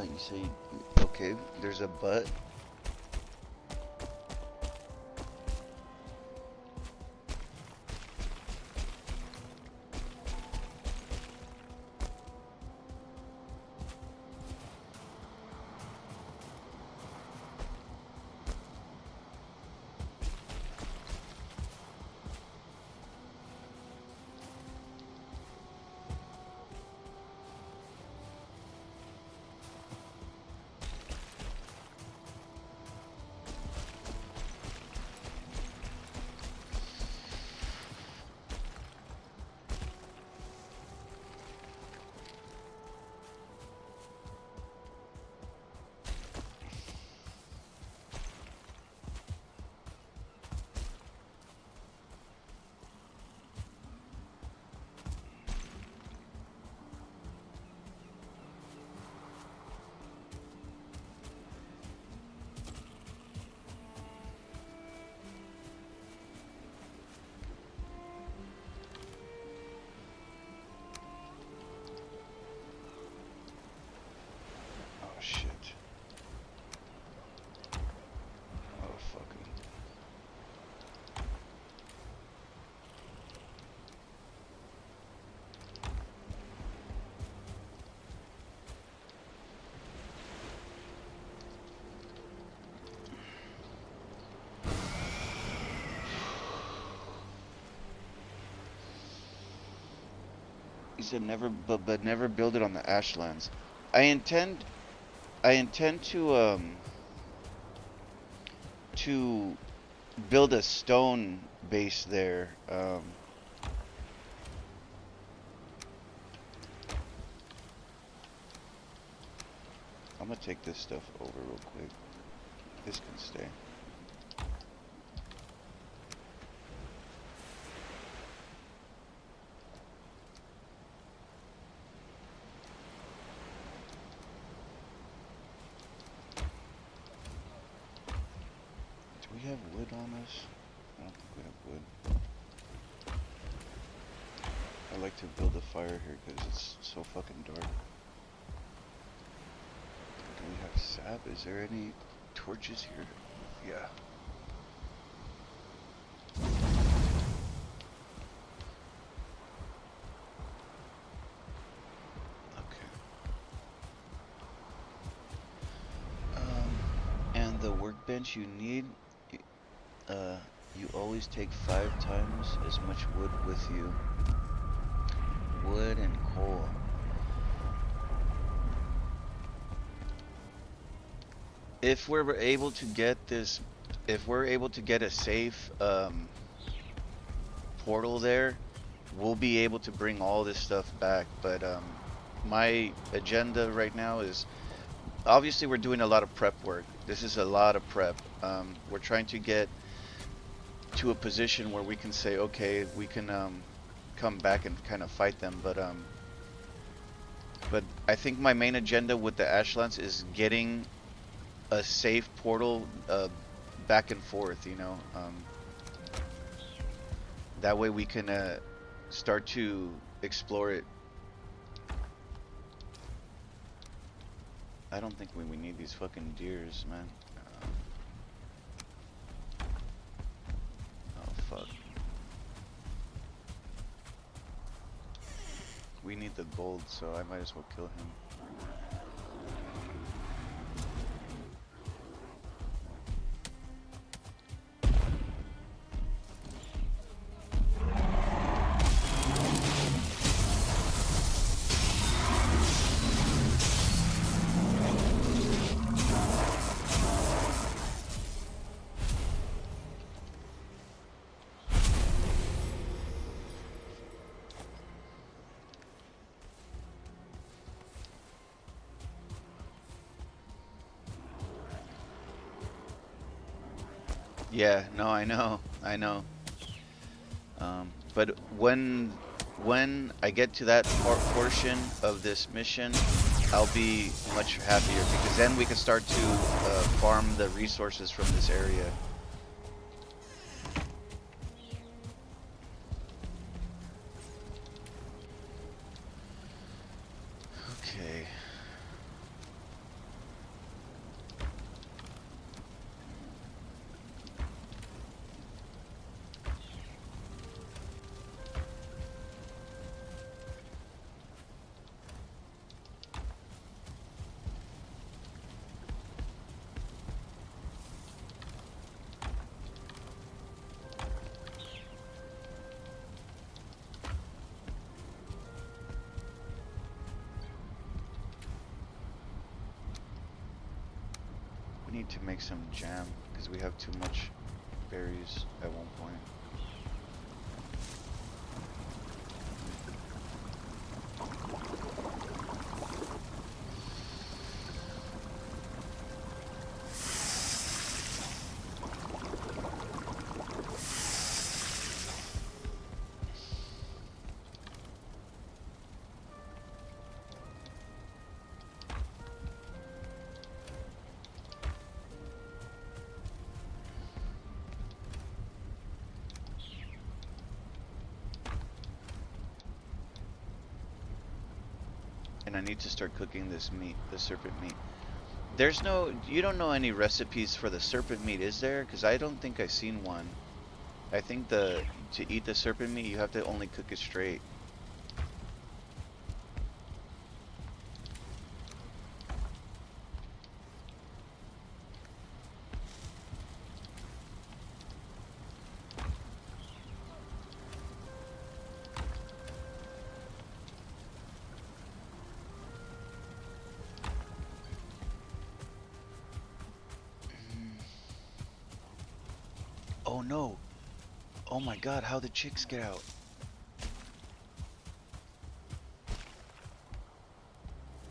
You say, okay, there's a but. said never, but never build it on the Ashlands. I intend I intend to build a stone base there. I'm gonna take this stuff over real quick. This can stay. Do we have wood on us? I don't think we have wood. I like to build a fire here because it's so fucking dark. Do we have sap? Is there any torches here? Yeah. Okay. And the workbench you need, you always take 5 times as much wood with you. Wood and coal. If we're able to get this, if we're able to get a safe portal there, we'll be able to bring all this stuff back. But my agenda right now is, obviously we're doing a lot of prep work. This is a lot of prep. We're trying to get to a position where we can say, okay, we can come back and kind of fight them. But I think my main agenda with the Ashlands is getting a safe portal back and forth, you know. That way we can start to explore it. I don't think we need these fucking deers, man. Oh fuck. We need the gold, so I might as well kill him. Yeah, no, I know. But when I get to that portion of this mission, I'll be much happier because then we can start to farm the resources from this area. Okay. We need to make some jam because we have too much berries at one point. And I need to start cooking this meat, the serpent meat. There's no, you don't know any recipes for the serpent meat, is there? Because I don't think I've seen one. I think to eat the serpent meat, you have to only cook it straight. Oh no. Oh my god, how the chicks get out?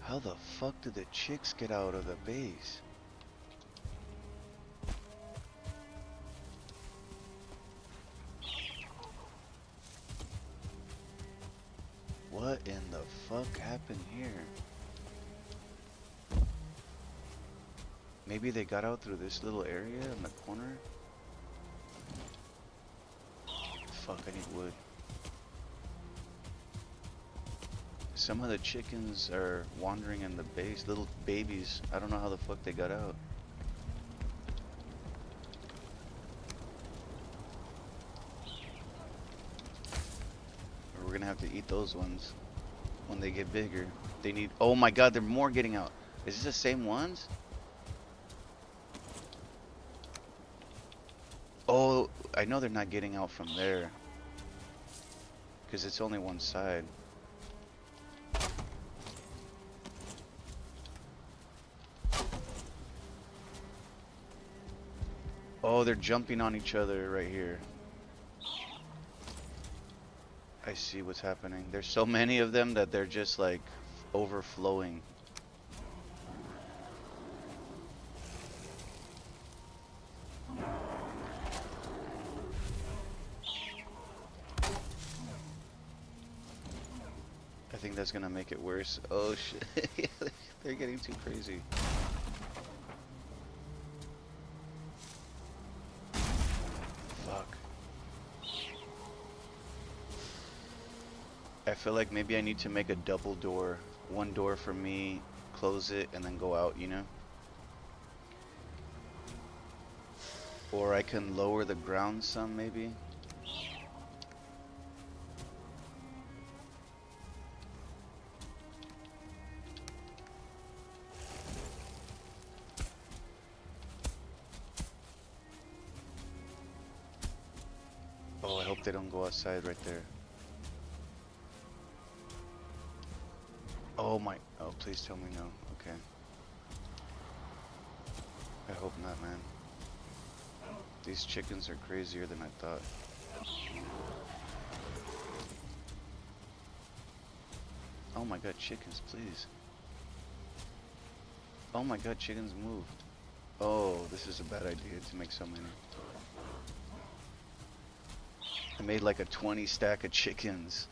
How the fuck did the chicks get out of the base? What in the fuck happened here? Maybe they got out through this little area in the corner? Fuck, I need wood. Some of the chickens are wandering in the base, little babies. I don't know how the fuck they got out. Or we're gonna have to eat those ones when they get bigger. They need, oh my god, there are more getting out. Is this the same ones? Oh, I know they're not getting out from there. Because it's only one side. Oh, they're jumping on each other right here. I see what's happening. There's so many of them that they're just like overflowing. I think that's gonna make it worse. Oh shit, they're getting too crazy. Fuck. I feel like maybe I need to make a double door. One door for me, close it, and then go out, you know? Or I can lower the ground some, maybe? Oh, I hope they don't go outside right there. Oh my, oh please tell me no, okay. I hope not, man. These chickens are crazier than I thought. Oh my god, chickens, please. Oh my god, chickens move. Oh, this is a bad idea to make so many. I made like a 20 stack of chickens.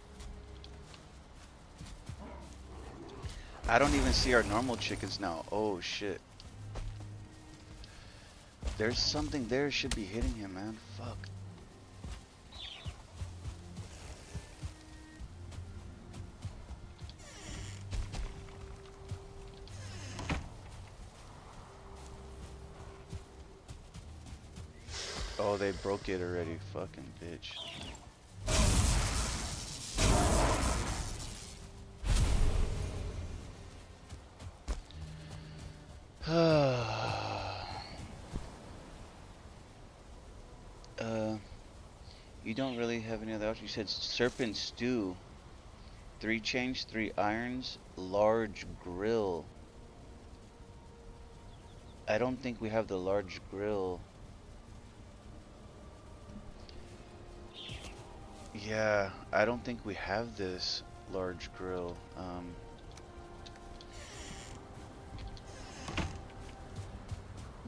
I don't even see our normal chickens now. Oh shit. There's something there should be hitting him, man. Fuck. Oh, they broke it already. Fucking bitch. You don't really have any other options. You said serpent stew, 3 chains, 3 irons, large grill. I don't think we have the large grill. Yeah, I don't think we have this large grill.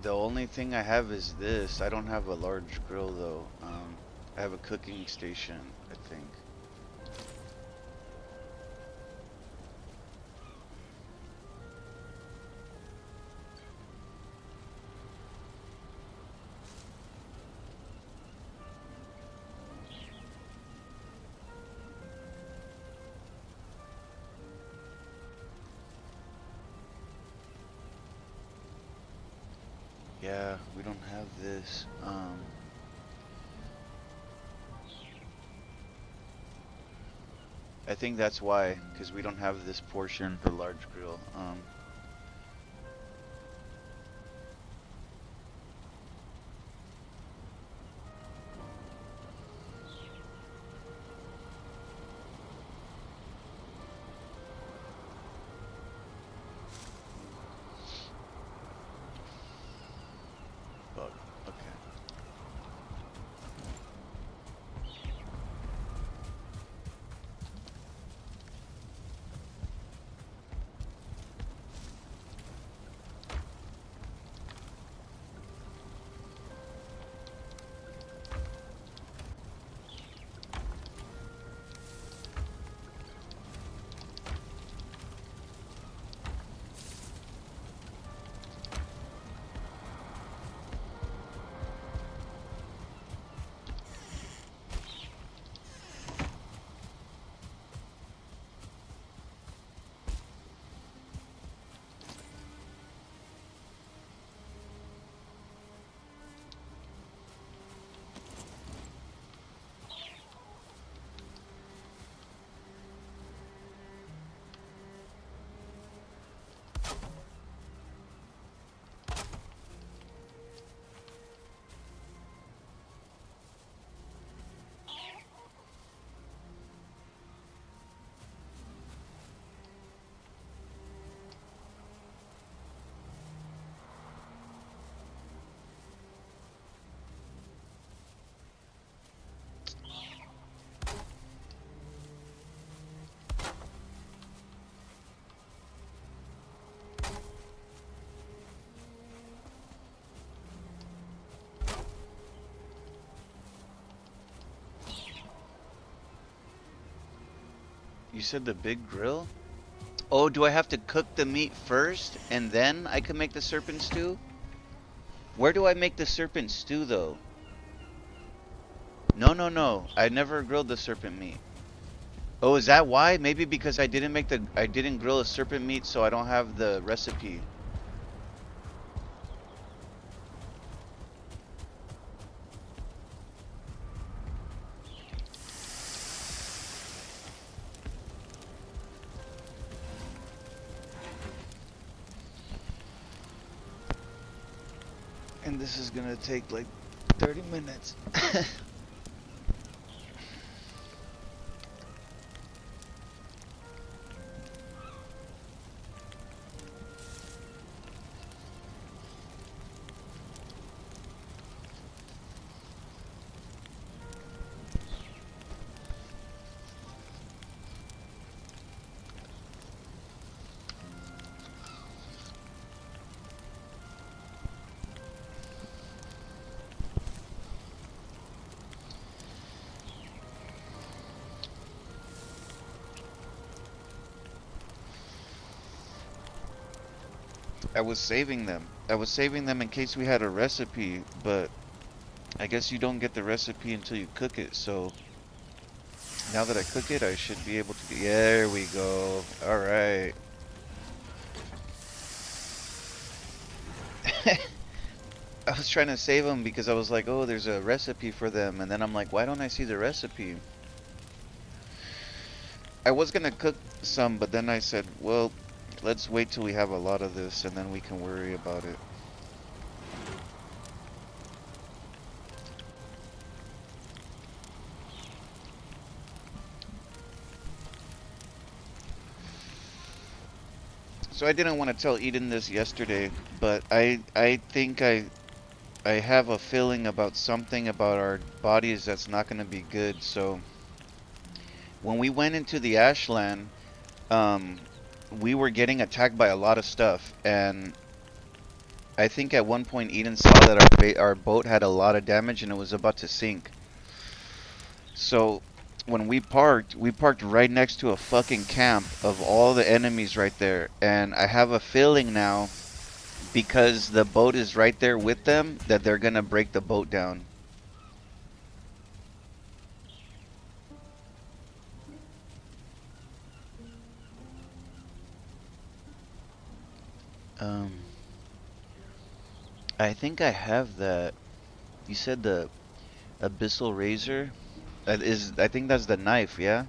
The only thing I have is this. I don't have a large grill though. I have a cooking station, I think. Yeah, we don't have this. I think that's why, because we don't have this portion, the large grill. Fuck. Okay. You said the big grill? Oh, do I have to cook the meat first and then I can make the serpent stew? Where do I make the serpent stew though? No, no, no. I never grilled the serpent meat. Oh, is that why? Maybe because I didn't grill a serpent meat, so I don't have the recipe. And this is gonna take like 30 minutes. I was saving them. I was saving them in case we had a recipe, but I guess you don't get the recipe until you cook it, so now that I cook it, I should be able to. There we go. All right. I was trying to save them because I was like, oh, there's a recipe for them, and then I'm like, why don't I see the recipe? I was gonna cook some, but then I said, well, let's wait till we have a lot of this, and then we can worry about it. So I didn't want to tell Eden this yesterday, but I think I have a feeling about something about our bodies that's not going to be good. So when we went into the ashland, um, we were getting attacked by a lot of stuff, and I think at one point Eden saw that our boat had a lot of damage and it was about to sink. So when we parked right next to a fucking camp of all the enemies right there, and I have a feeling now, because the boat is right there with them, that they're gonna break the boat down. Um, I think I have that. You said the abyssal razor? That is, I think that's the knife, yeah?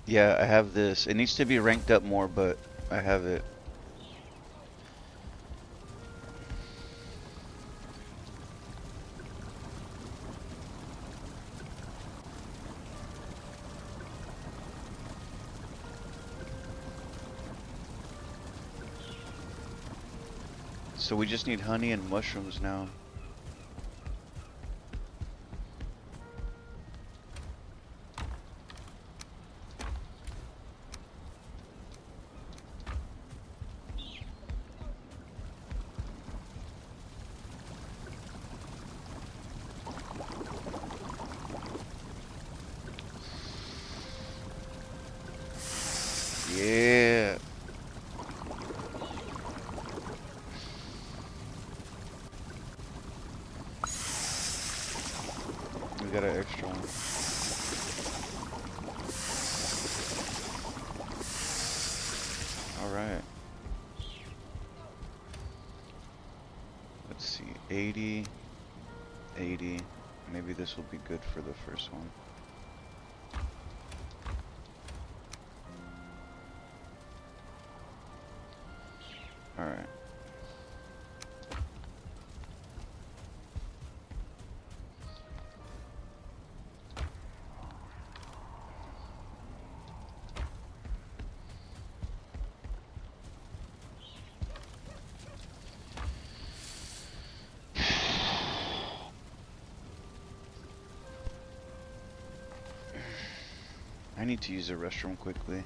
Yeah, I have this. It needs to be ranked up more, but I have it. So we just need honey and mushrooms now. Yeah. We got an extra one. Alright. Let's see. 80. 80. Maybe this will be good for the first one. Alright. I need to use the restroom quickly.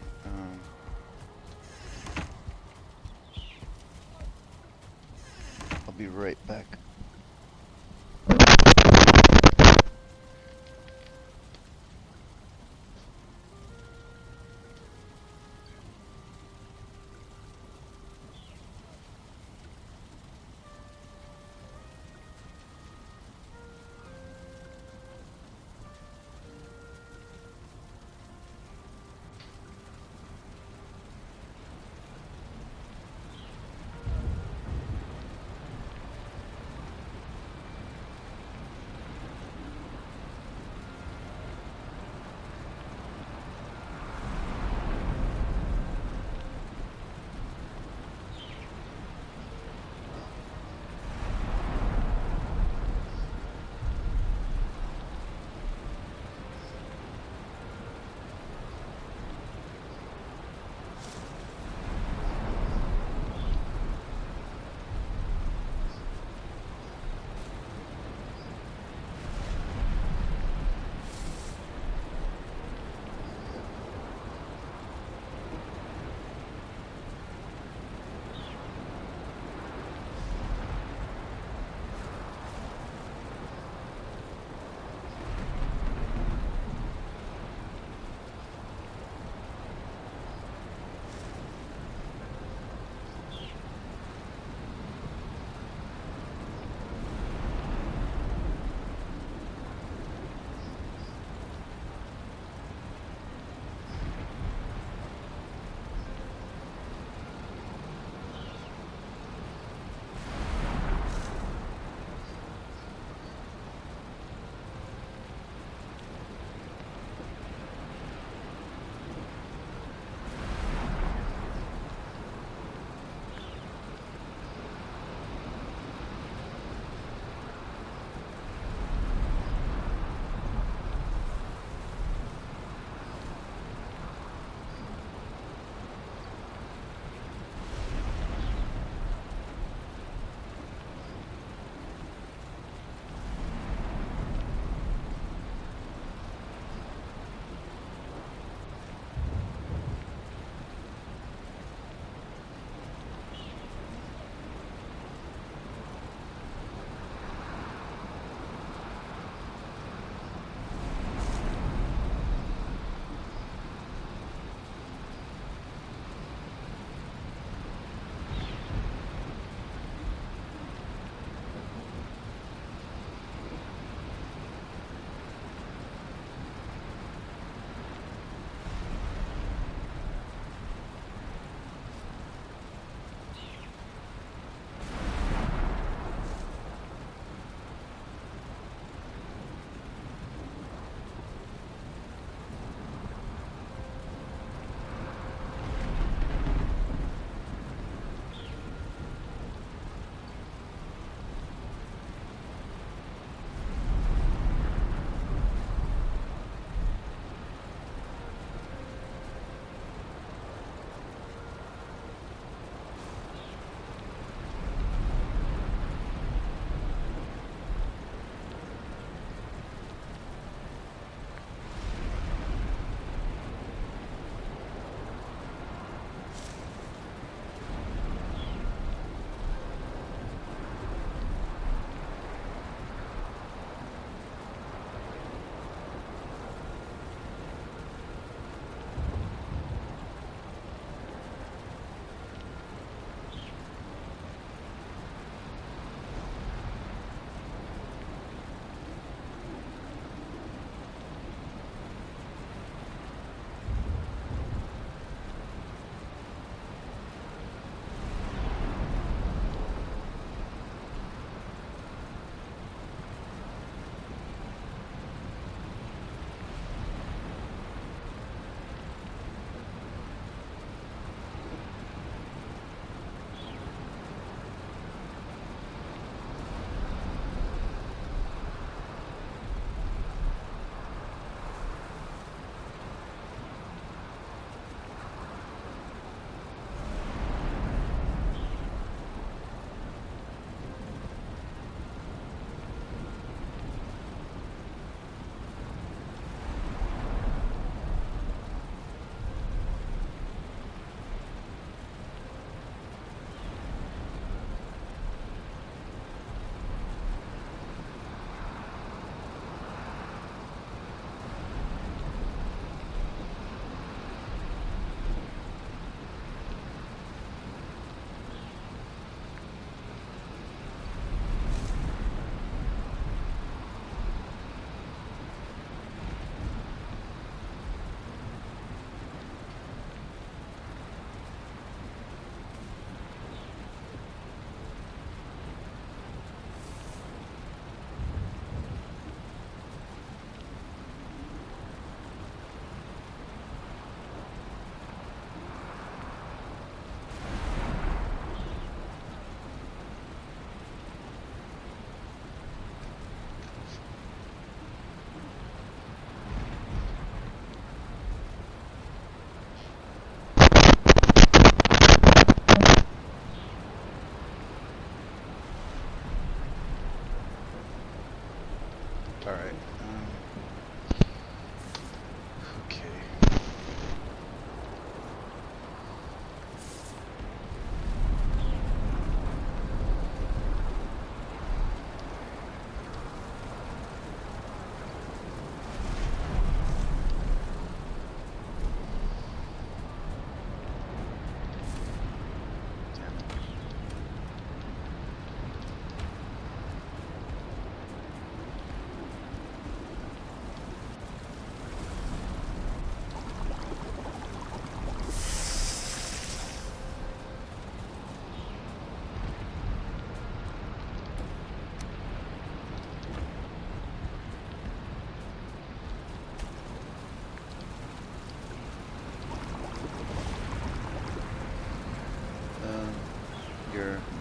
I'll be be right back.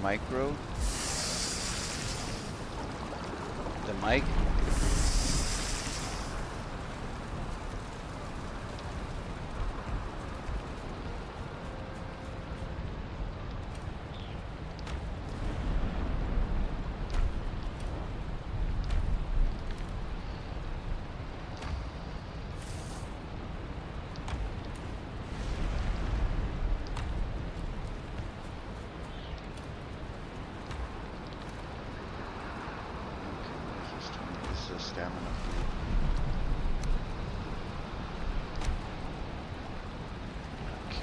micro. The mic. Stamina food. Okay.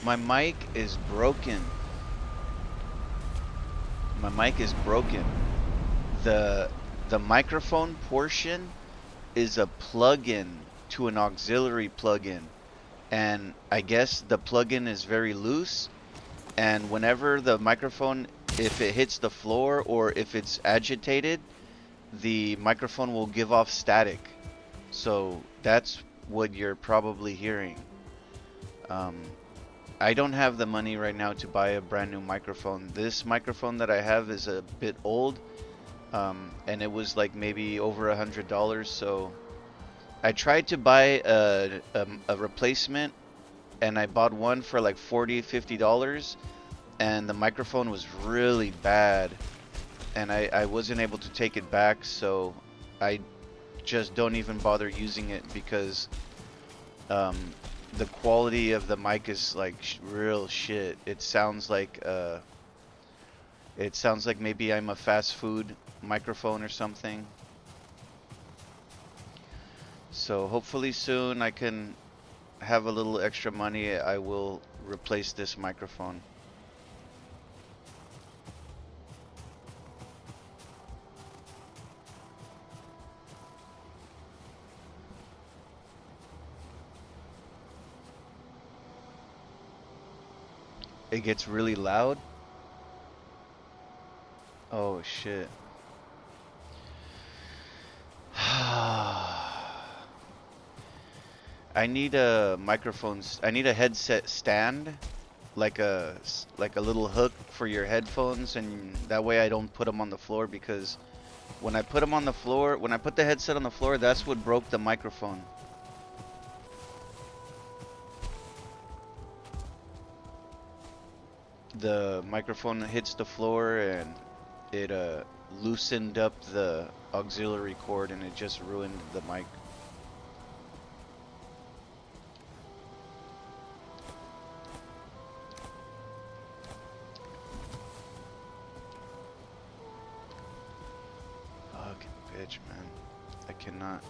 My mic is broken. My mic is broken. The microphone portion is a plug-in to an auxiliary plug-in, and I guess the plug-in is very loose, and whenever the microphone, if it hits the floor or if it's agitated, the microphone will give off static. So that's what you're probably hearing. I don't have the money right now to buy a brand new microphone. This microphone that I have is a bit old, and it was like maybe over $100. So I tried to buy a replacement, and I bought one for like $40–50, and the microphone was really bad, and I wasn't able to take it back. So I just don't even bother using it because the quality of the mic is like real shit. It sounds like maybe I'm a fast food microphone or something. So hopefully soon I can have a little extra money. I will replace this microphone. It gets really loud. Oh shit. I need a I need a headset stand, like a little hook for your headphones, and that way I don't put them on the floor, because when I put them on the floor, when I put the headset on the floor, that's what broke the microphone. The microphone hits the floor and it loosened up the auxiliary cord, and it just ruined the mic. Fucking bitch, man. I cannot.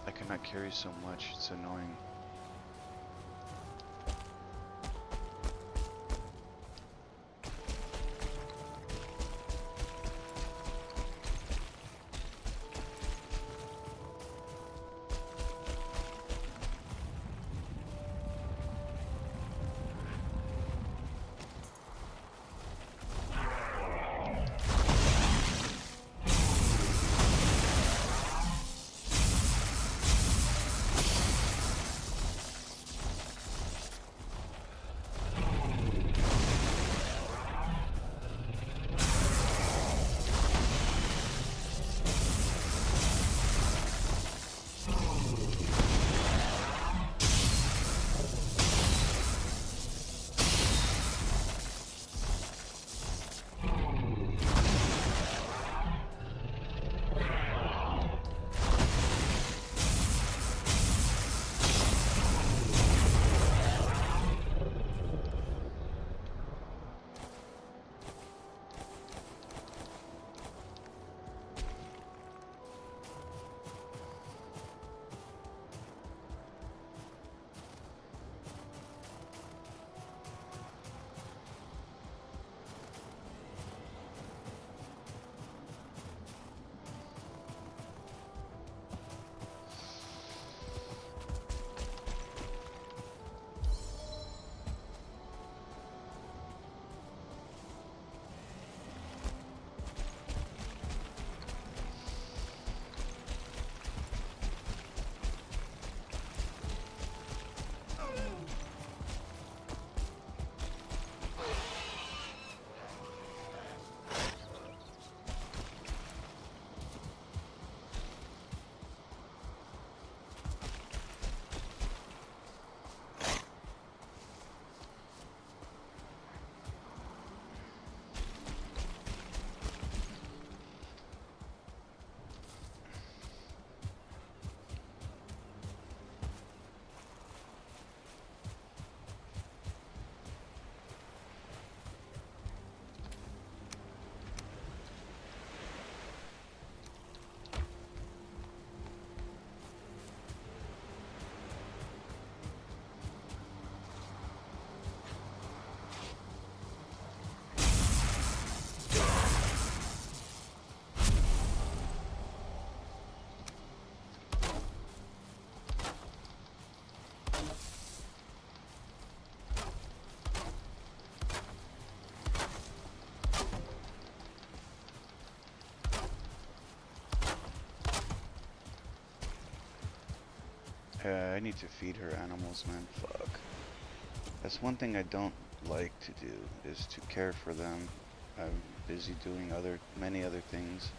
I cannot carry so much. It's annoying. I need to feed her animals, man. Fuck. That's one thing I don't like to do, is to care for them. I'm busy doing many other things.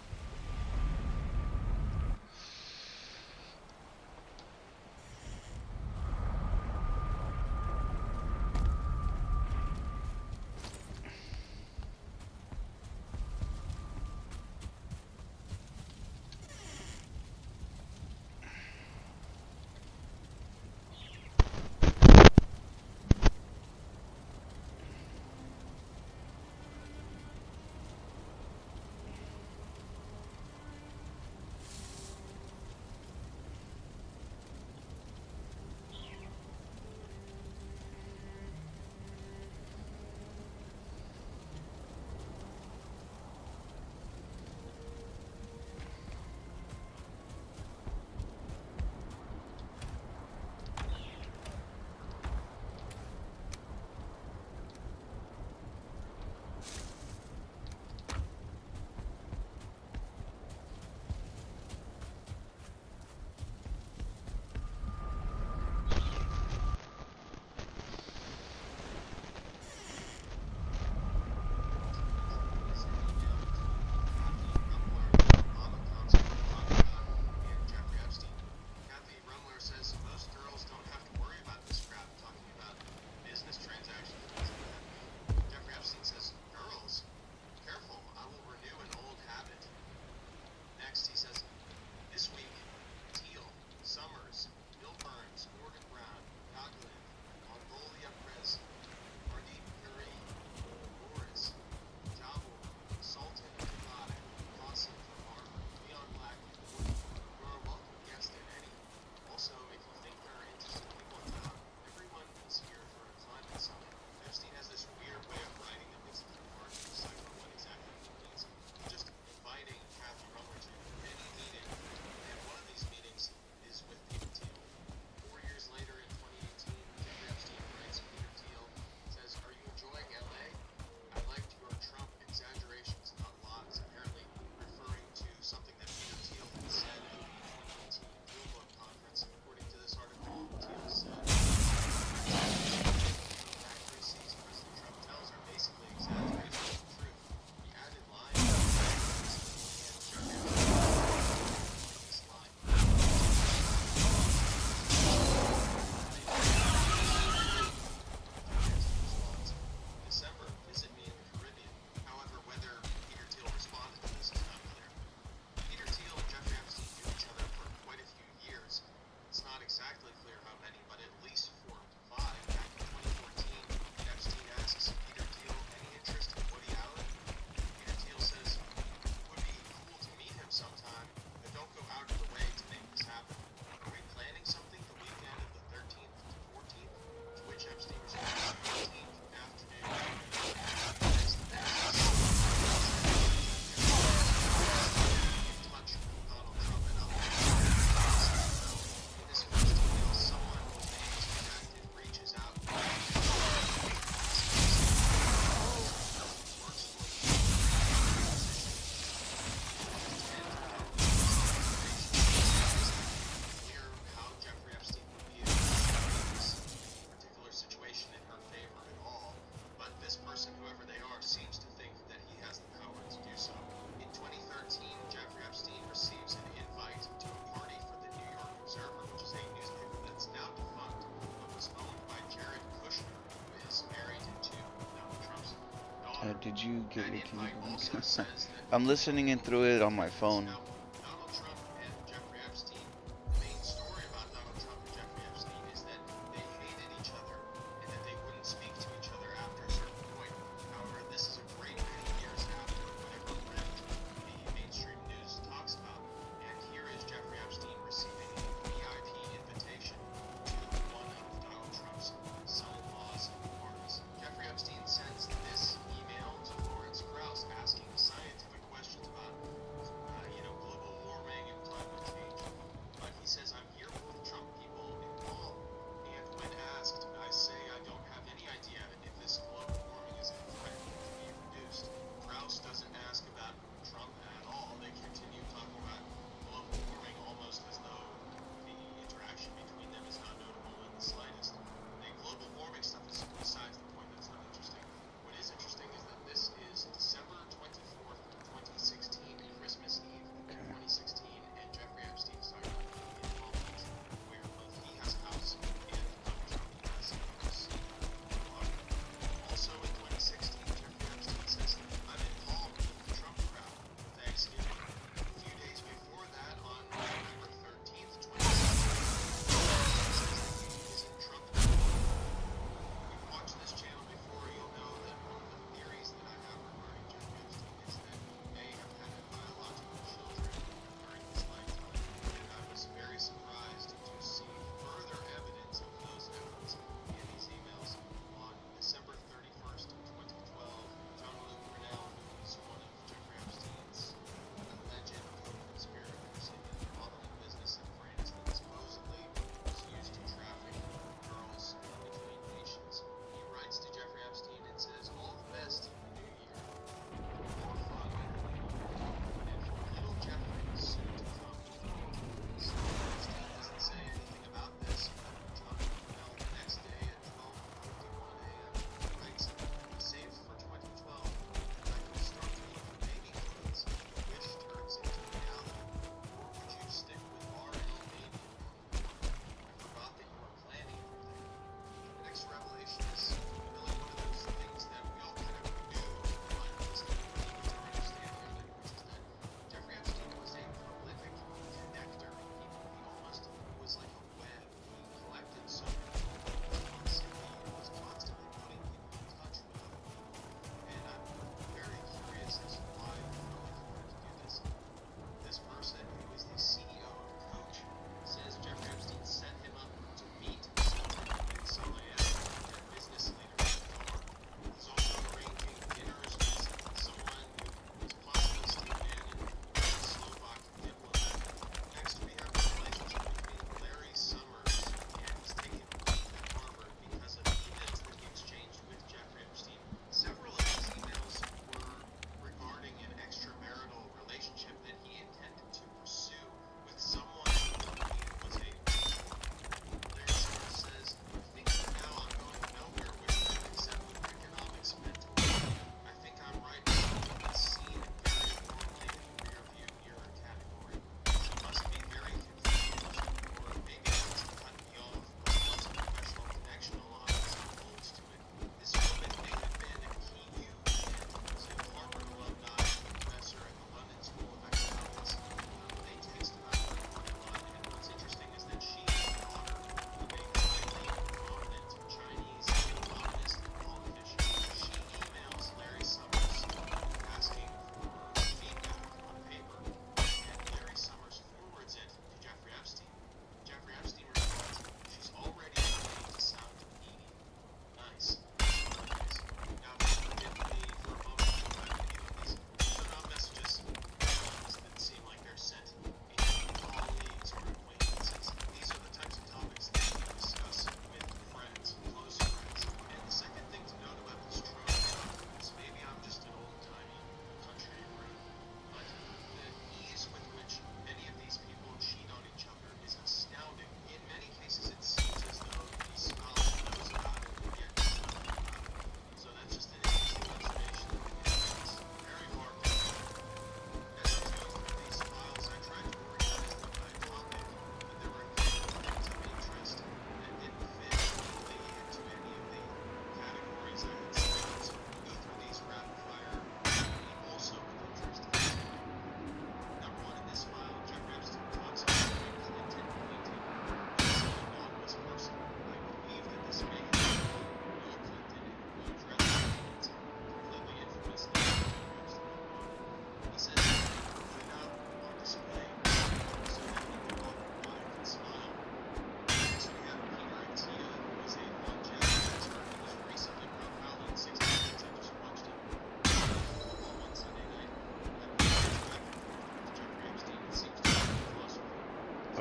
Did you get your kingdom? I'm listening in through it on my phone.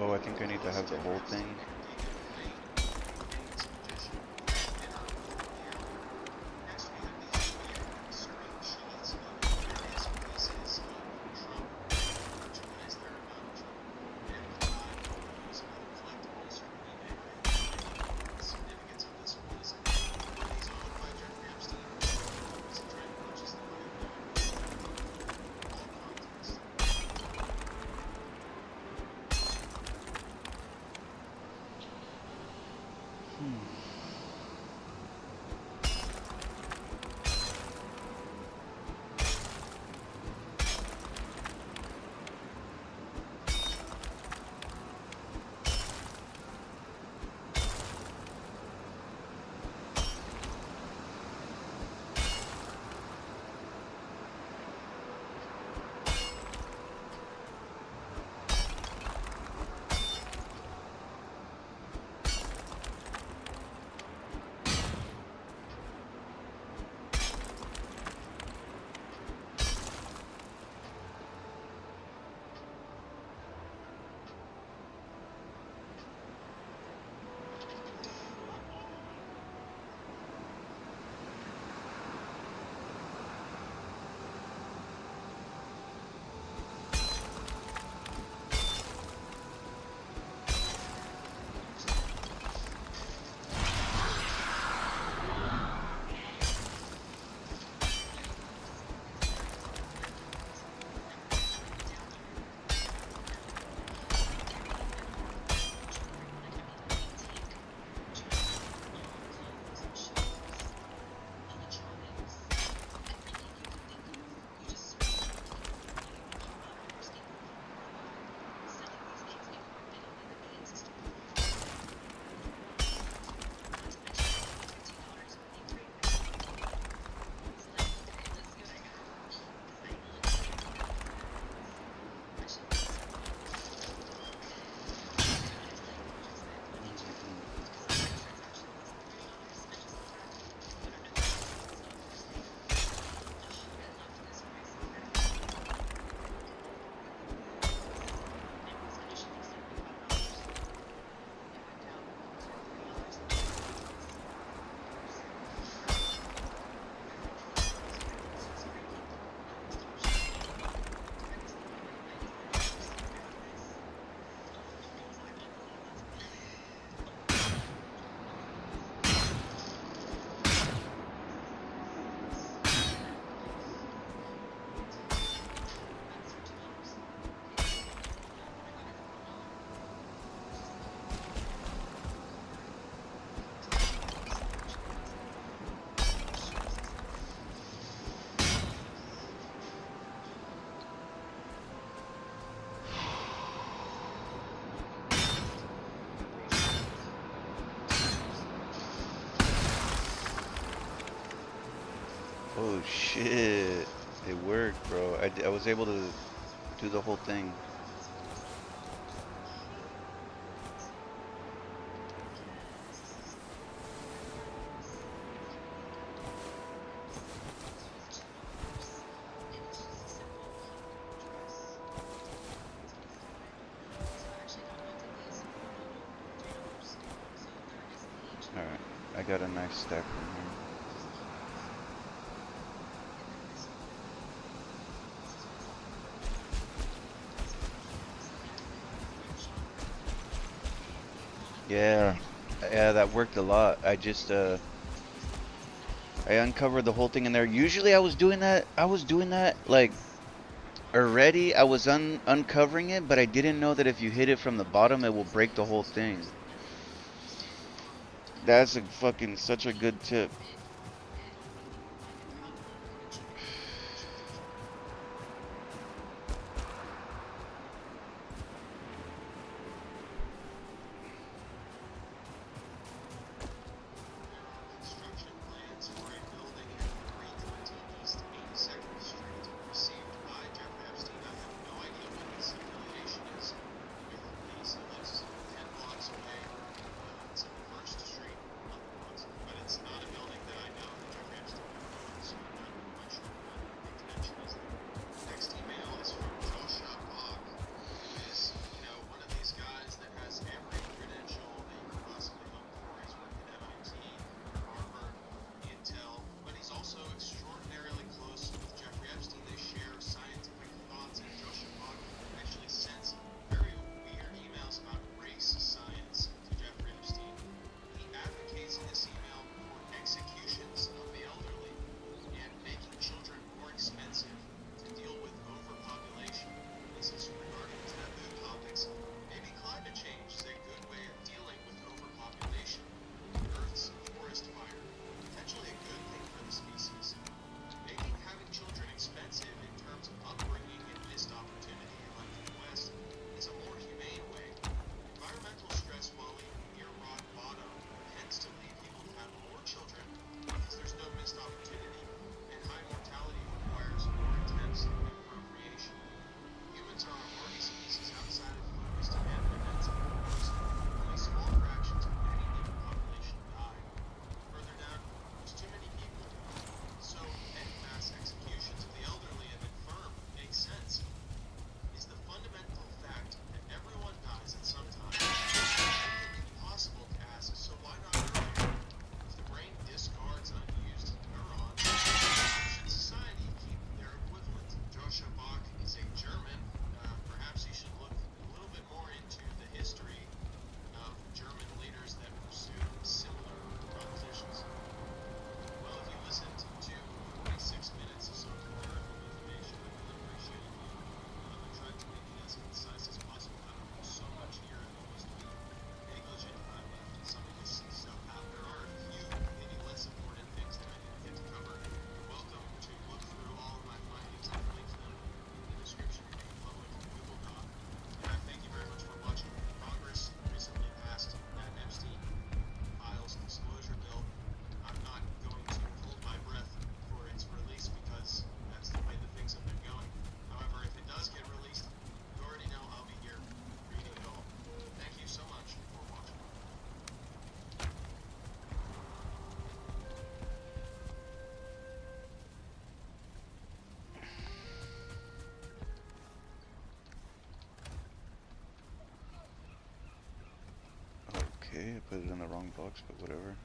Oh, I think I need to have the whole thing. Oh shit. It worked, bro. I was able to do the whole thing. Alright. I got a nice stack from here. Yeah. Yeah, that worked a lot. I uncovered the whole thing in there. Usually I was doing that like already. I was uncovering it, but I didn't know that if you hit it from the bottom it will break the whole thing. That's a fucking such a good tip. in the wrong box, but whatever.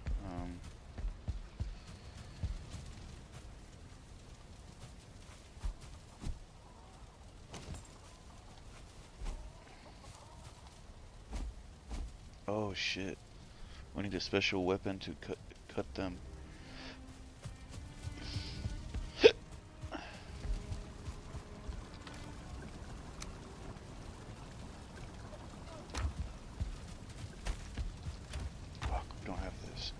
Oh shit. We need a special weapon to cut them. Fuck, we don't have this.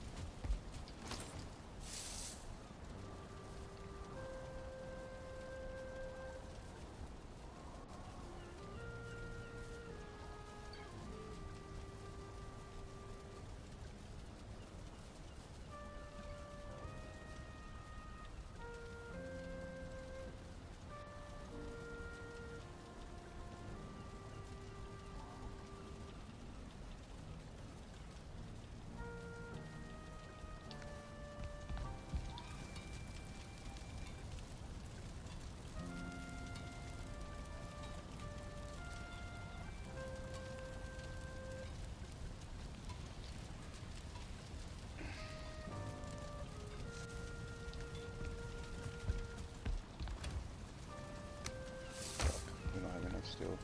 We don't have enough still.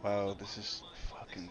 Wow, this is fucking.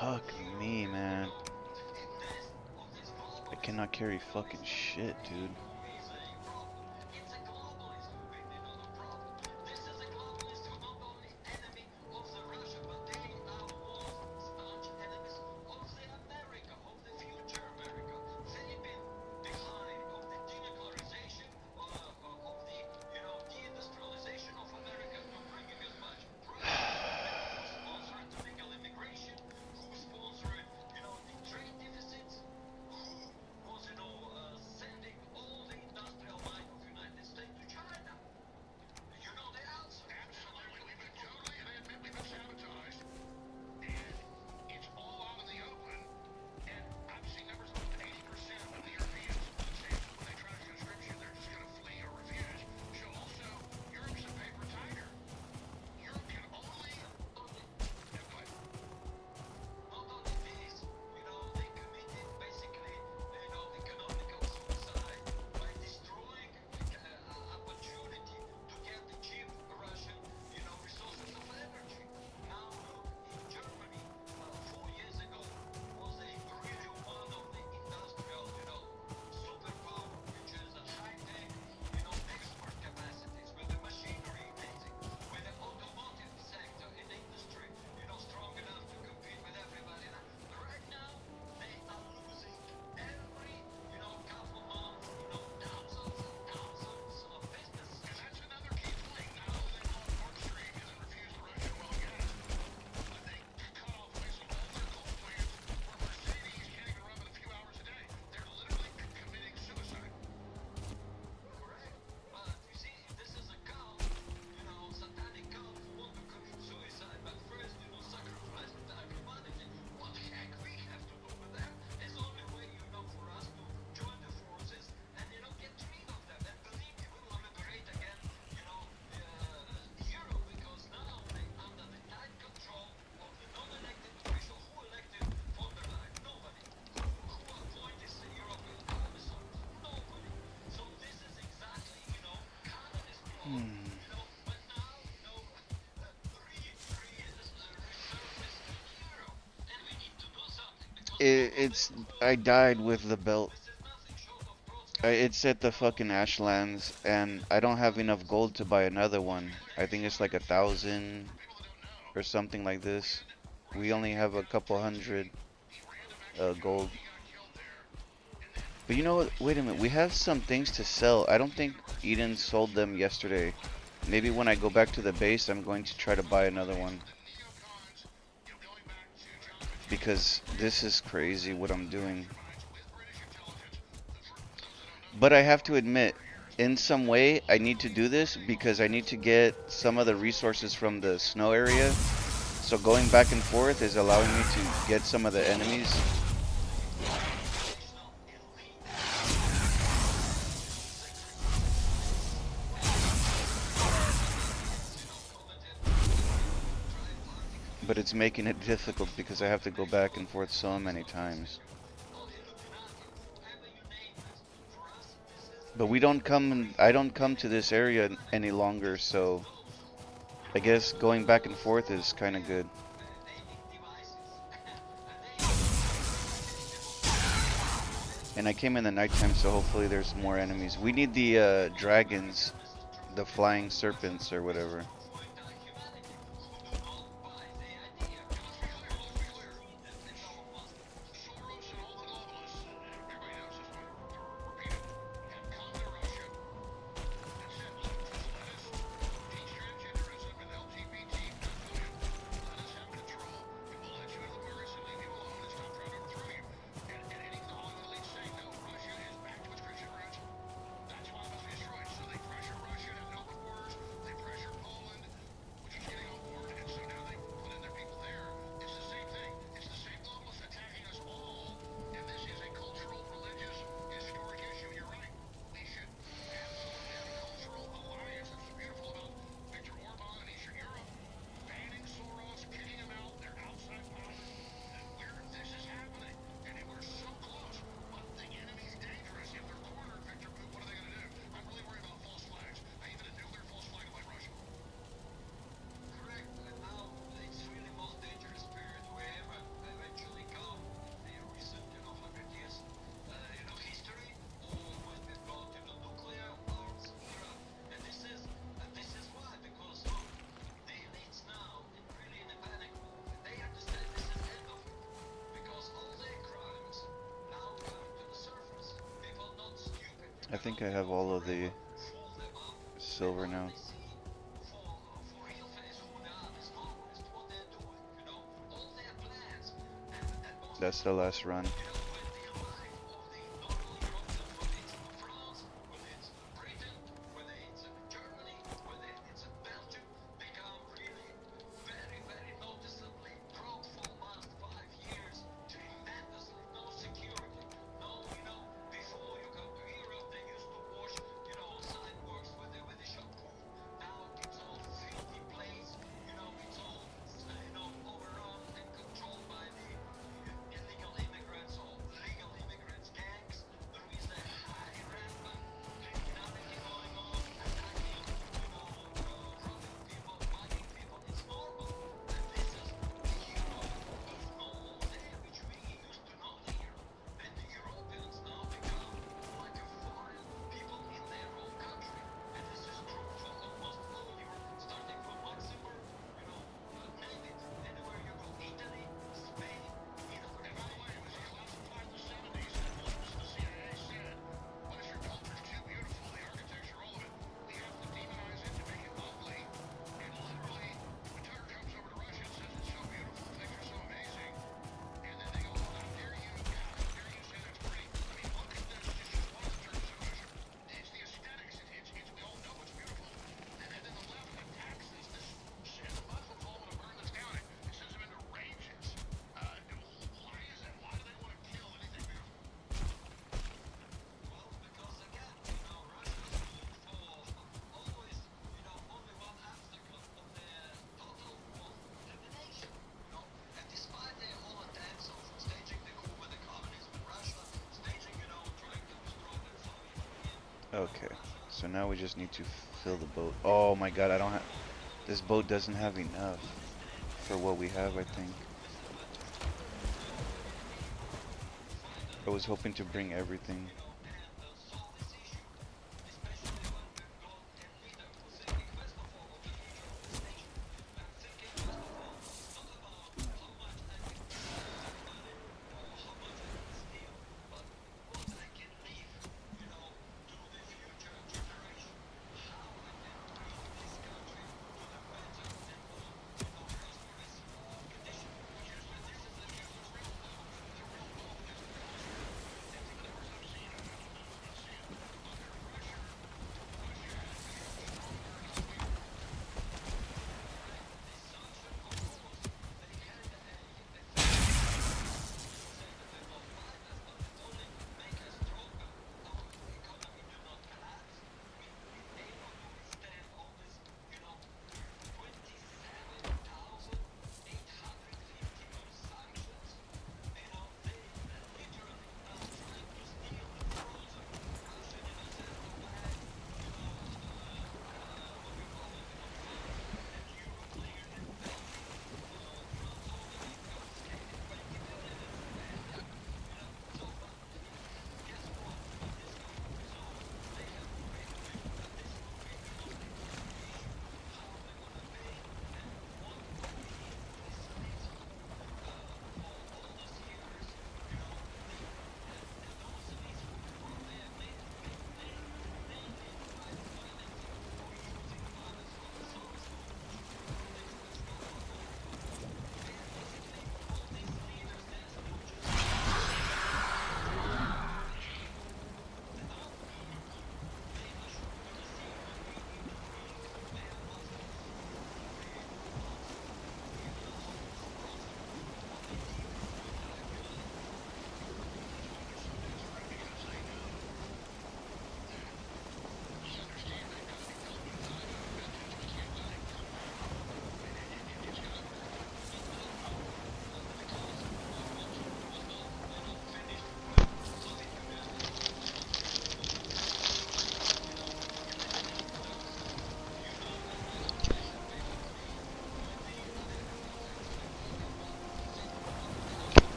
Fuck me, man. I cannot carry fucking shit, dude. It's I died with the belt. It's at the fucking Ashlands, and I don't have enough gold to buy another one. I think it's like 1,000 or something like this. We only have a couple hundred gold. But you know what? Wait a minute. We have some things to sell. I don't think Eden sold them yesterday. Maybe when I go back to the base, I'm going to try to buy another one. Because this is crazy what I'm doing. But I have to admit, in some way, I need to do this because I need to get some of the resources from the snow area. So going back and forth is allowing me to get some of the enemies. But it's making it difficult because I have to go back and forth so many times. But I don't come to this area any longer, so I guess going back and forth is kind of good. And I came in the nighttime, so hopefully there's more enemies. We need the dragons, the flying serpents or whatever. I think I have all of the silver now. That's the last run. Okay, So now we just need to fill the boat. Oh my god, I don't have... This boat doesn't have enough for what we have, I think. I was hoping to bring everything.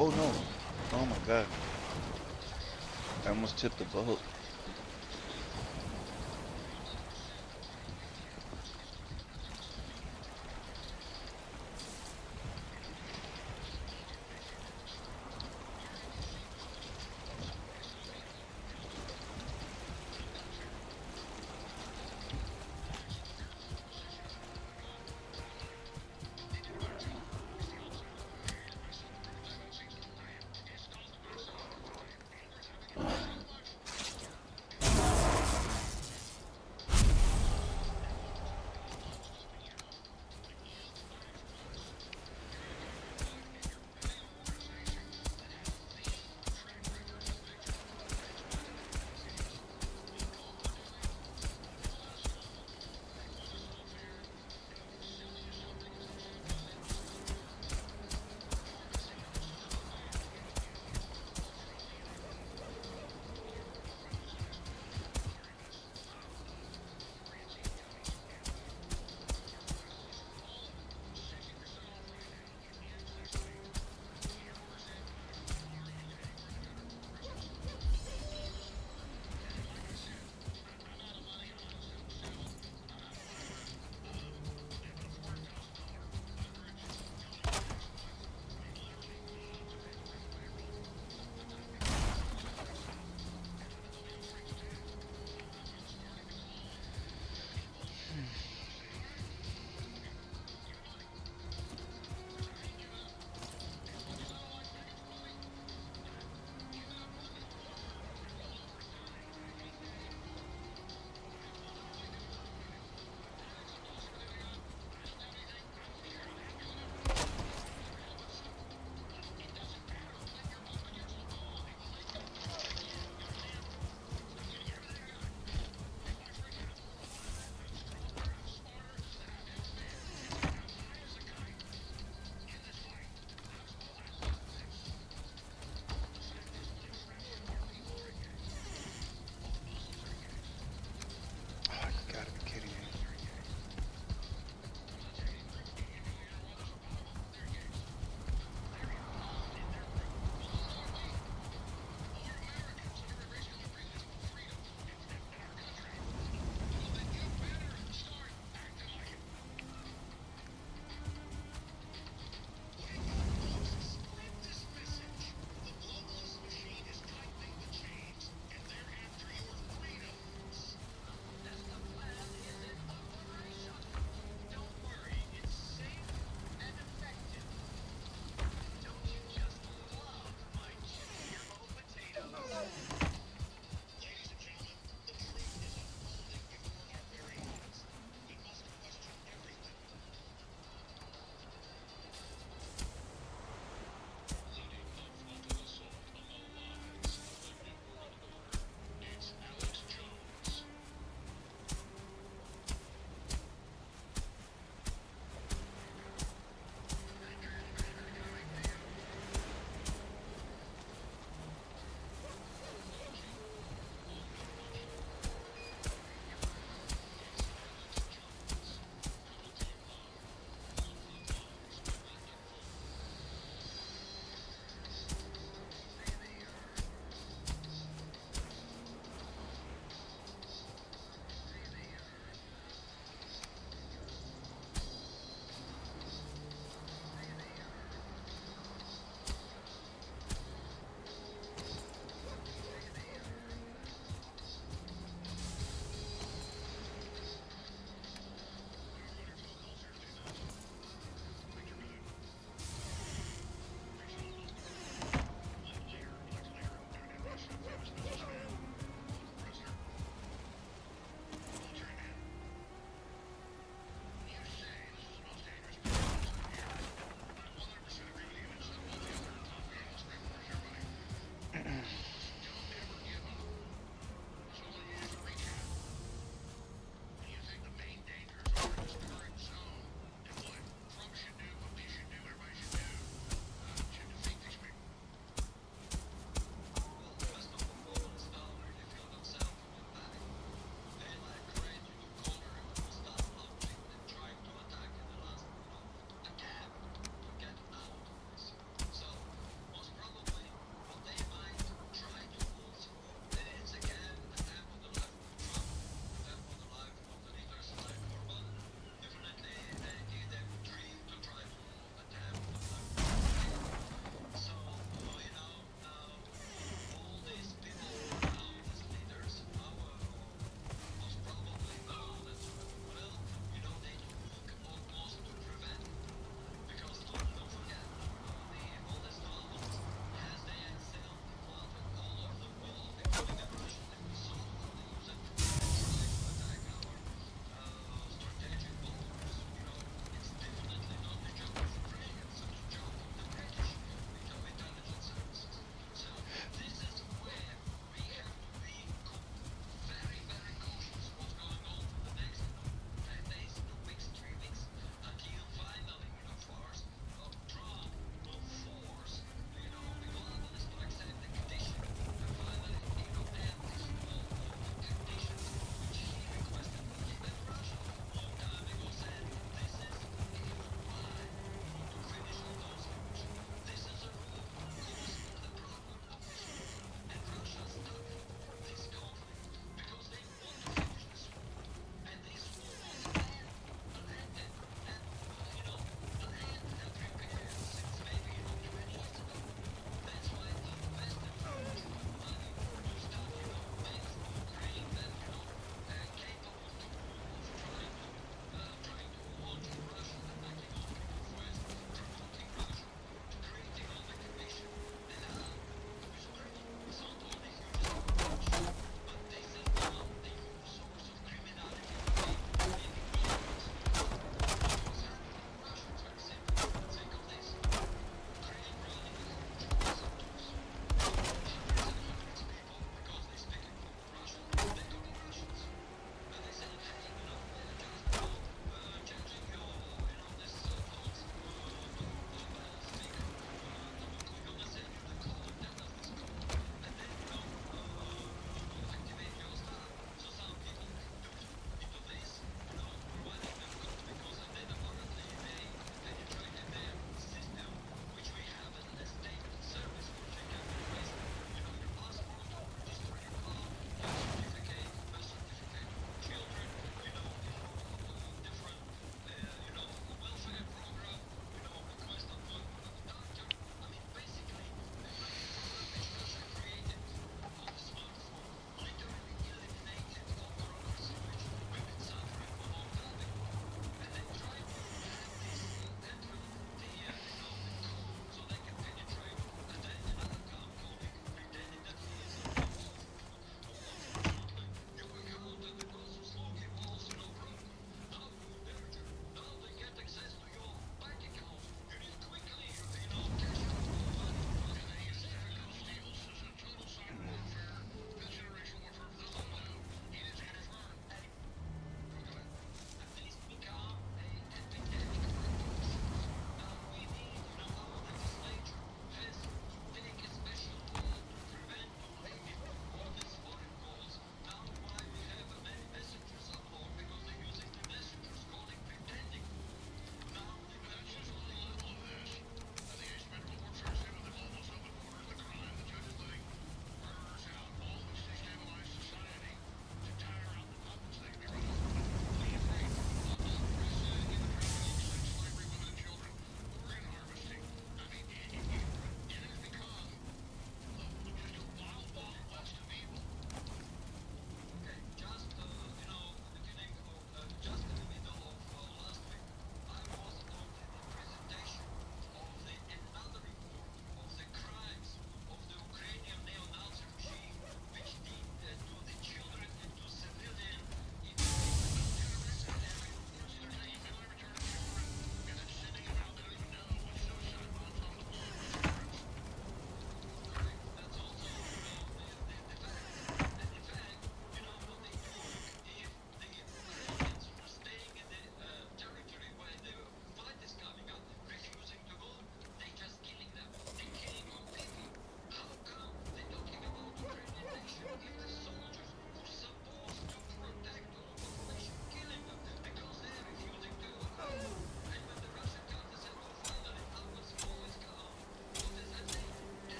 Oh no. Oh my god. I almost tipped the boat.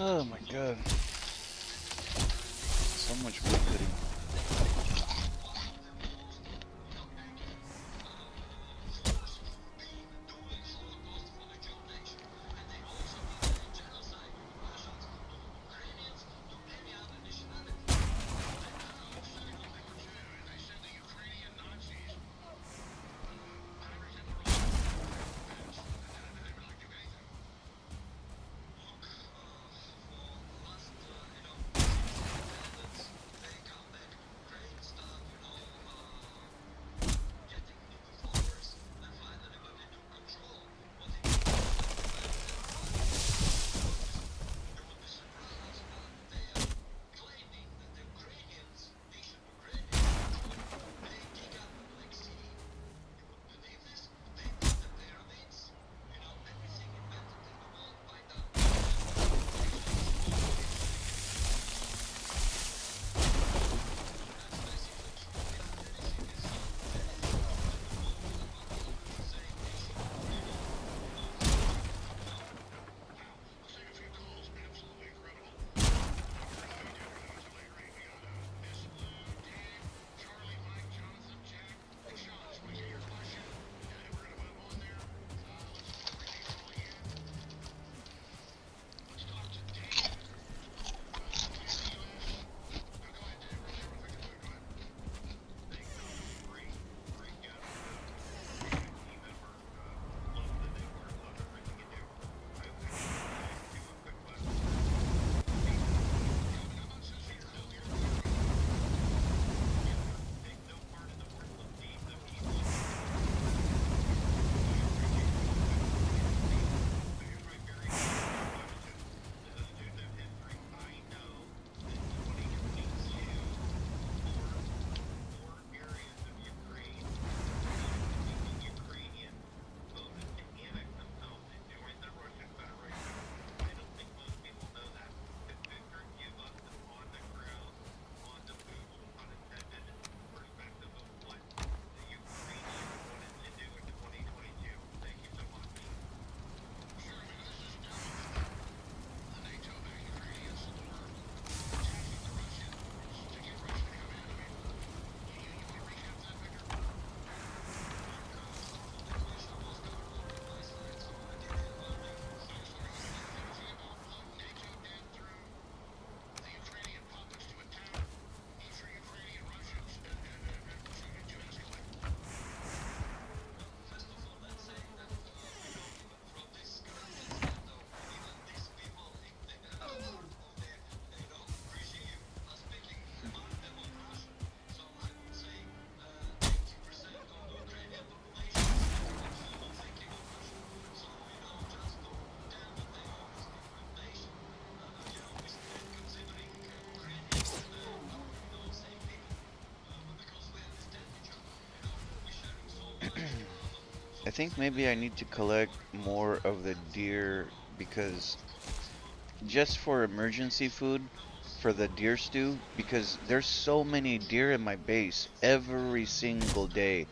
Oh my god. So much wood cutting. I think maybe I need to collect more of the deer because just for emergency food for the deer stew because there's so many deer in my base every single day.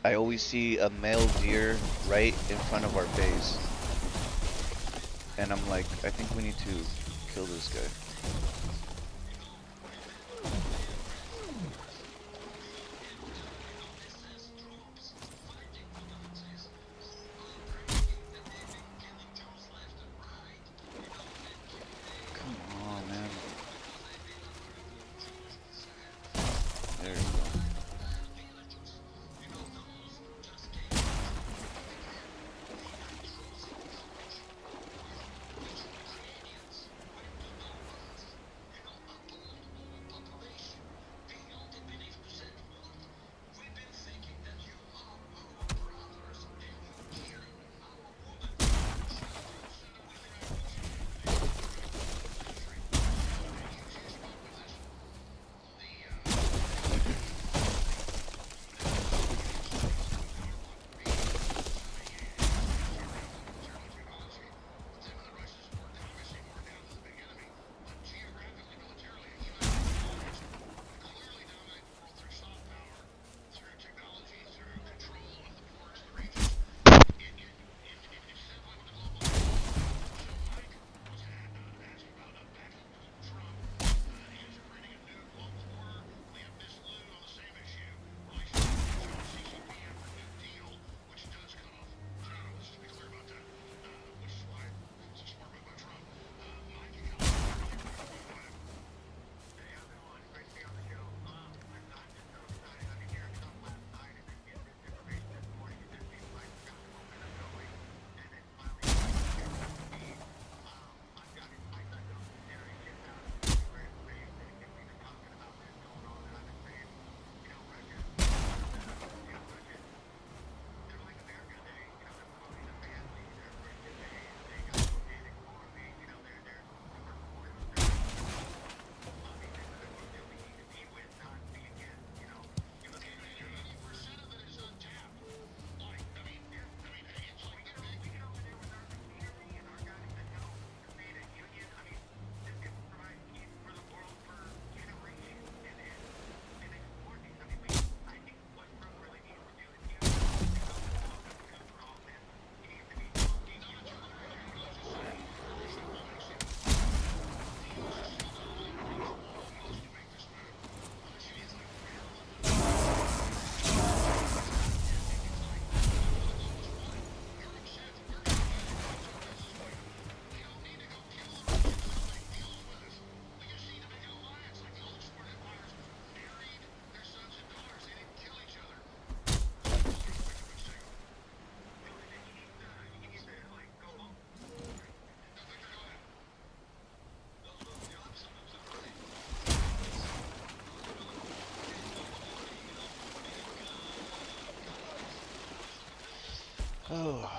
I always see a male deer right in front of our base. And I'm like, I think we need to kill this guy. Come on, man. There you go. Oh.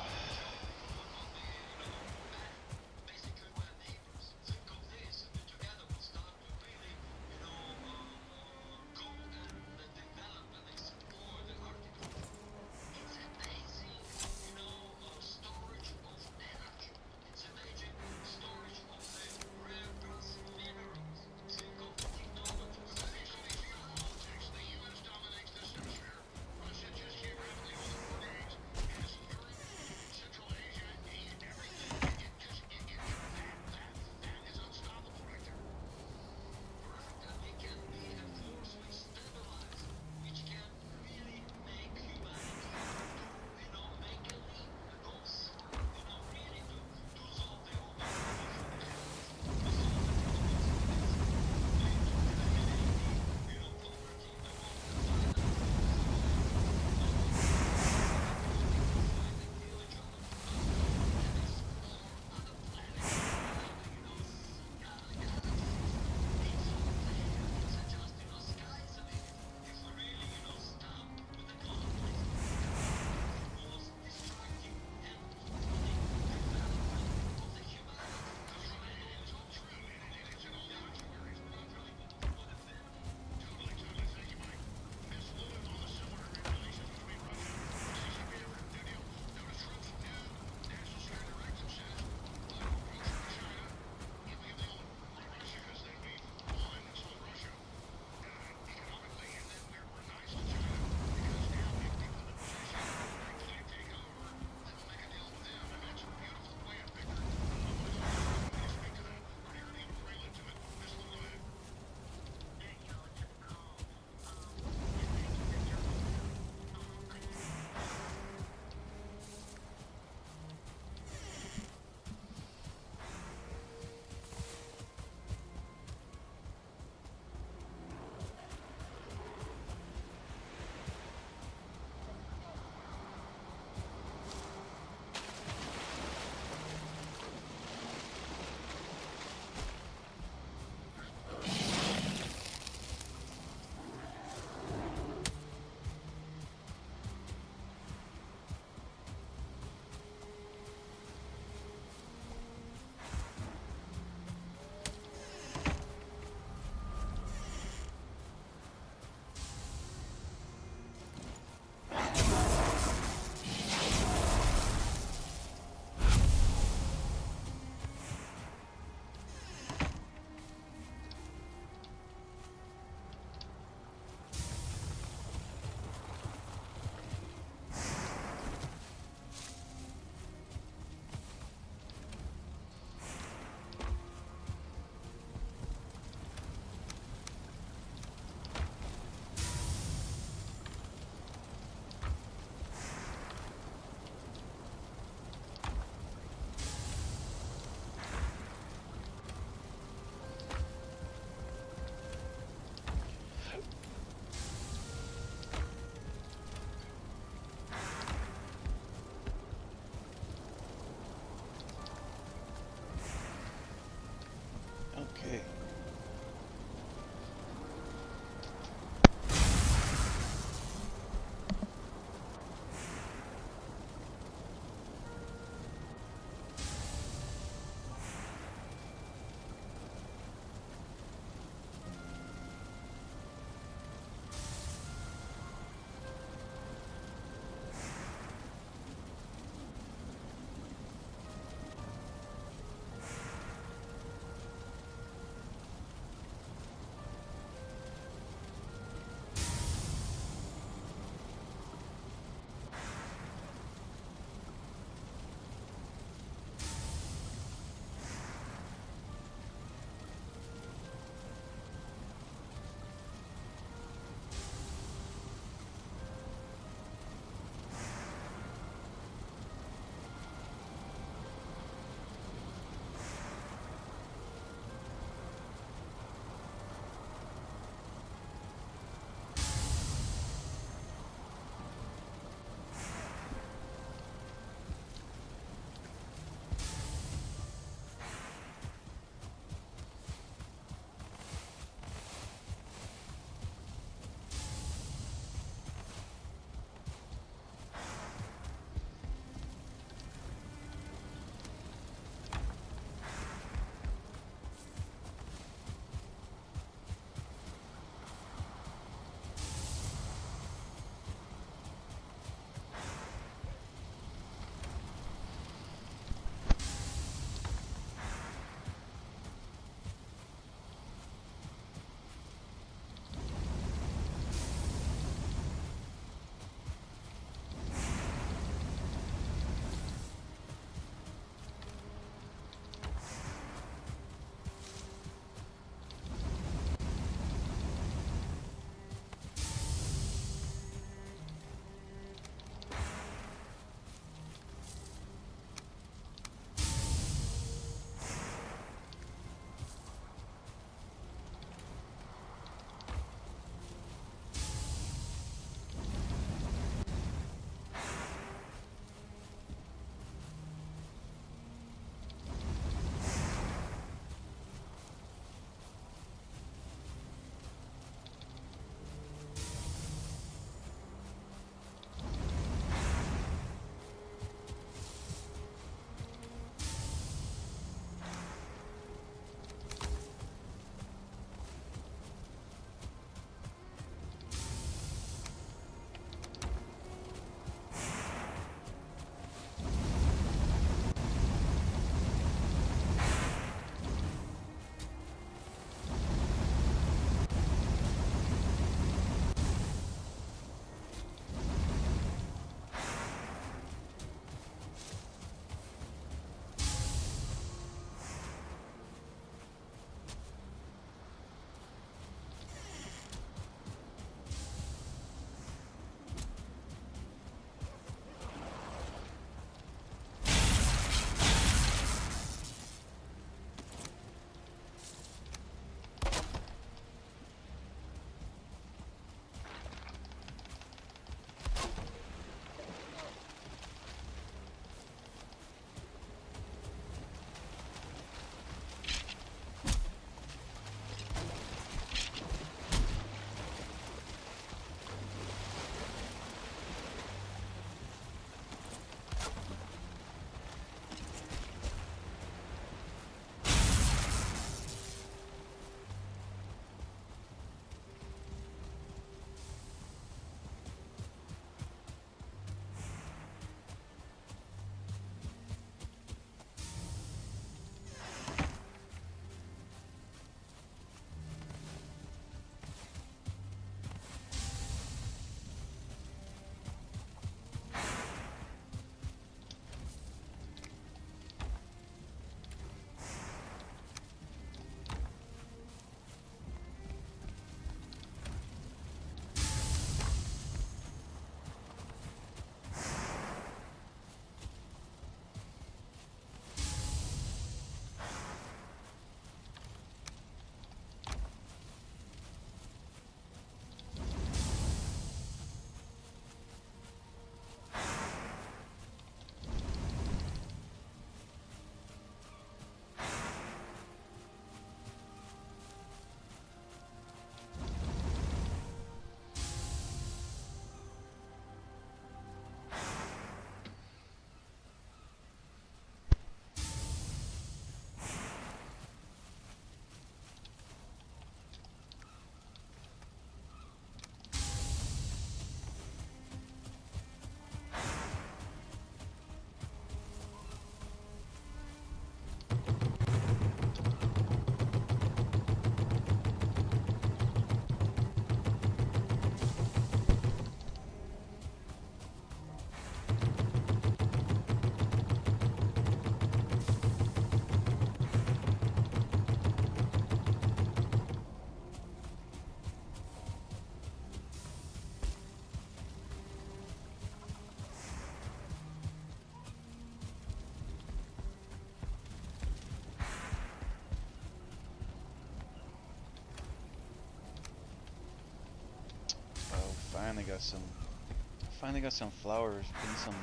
finally got some flowers. Been some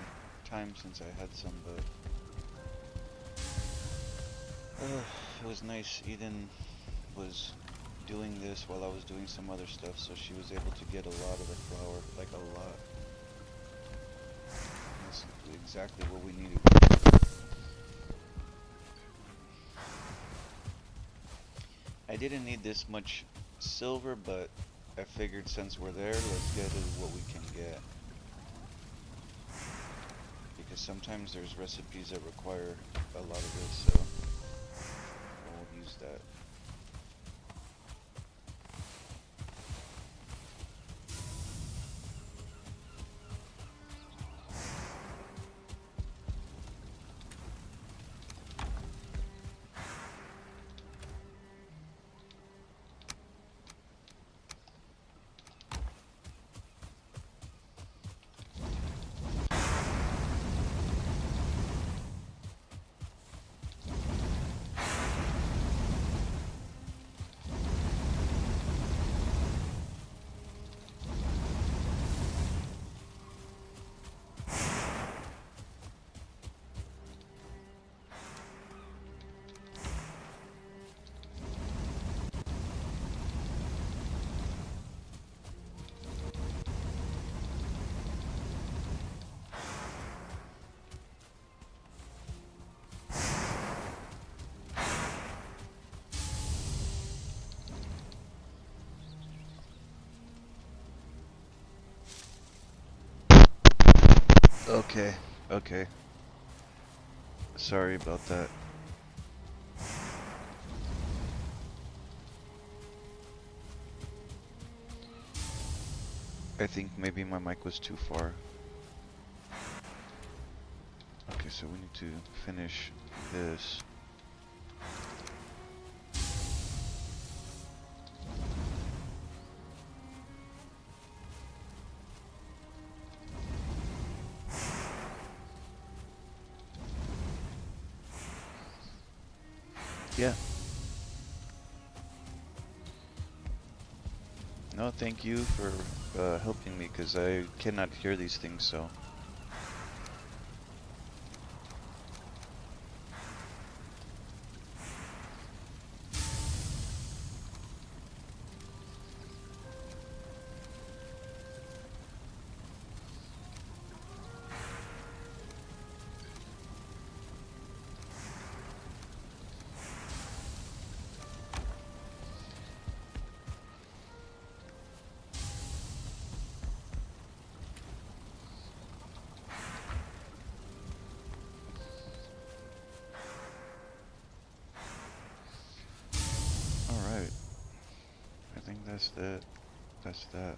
time since I had some, but it was nice. Eden was doing this while I was doing some other stuff, so she was able to get a lot of the flour, like a lot. That's exactly what we needed. I didn't need this much silver, but I figured since we're there, let's get what we can get. Because sometimes there's recipes that require a lot of this, so we'll use that. Okay, okay. Sorry about that. I think maybe my mic was too far. Okay, so we need to finish this. Yeah. No, thank you for helping me, because I cannot hear these things, so. Alright. I think that's it. That's that.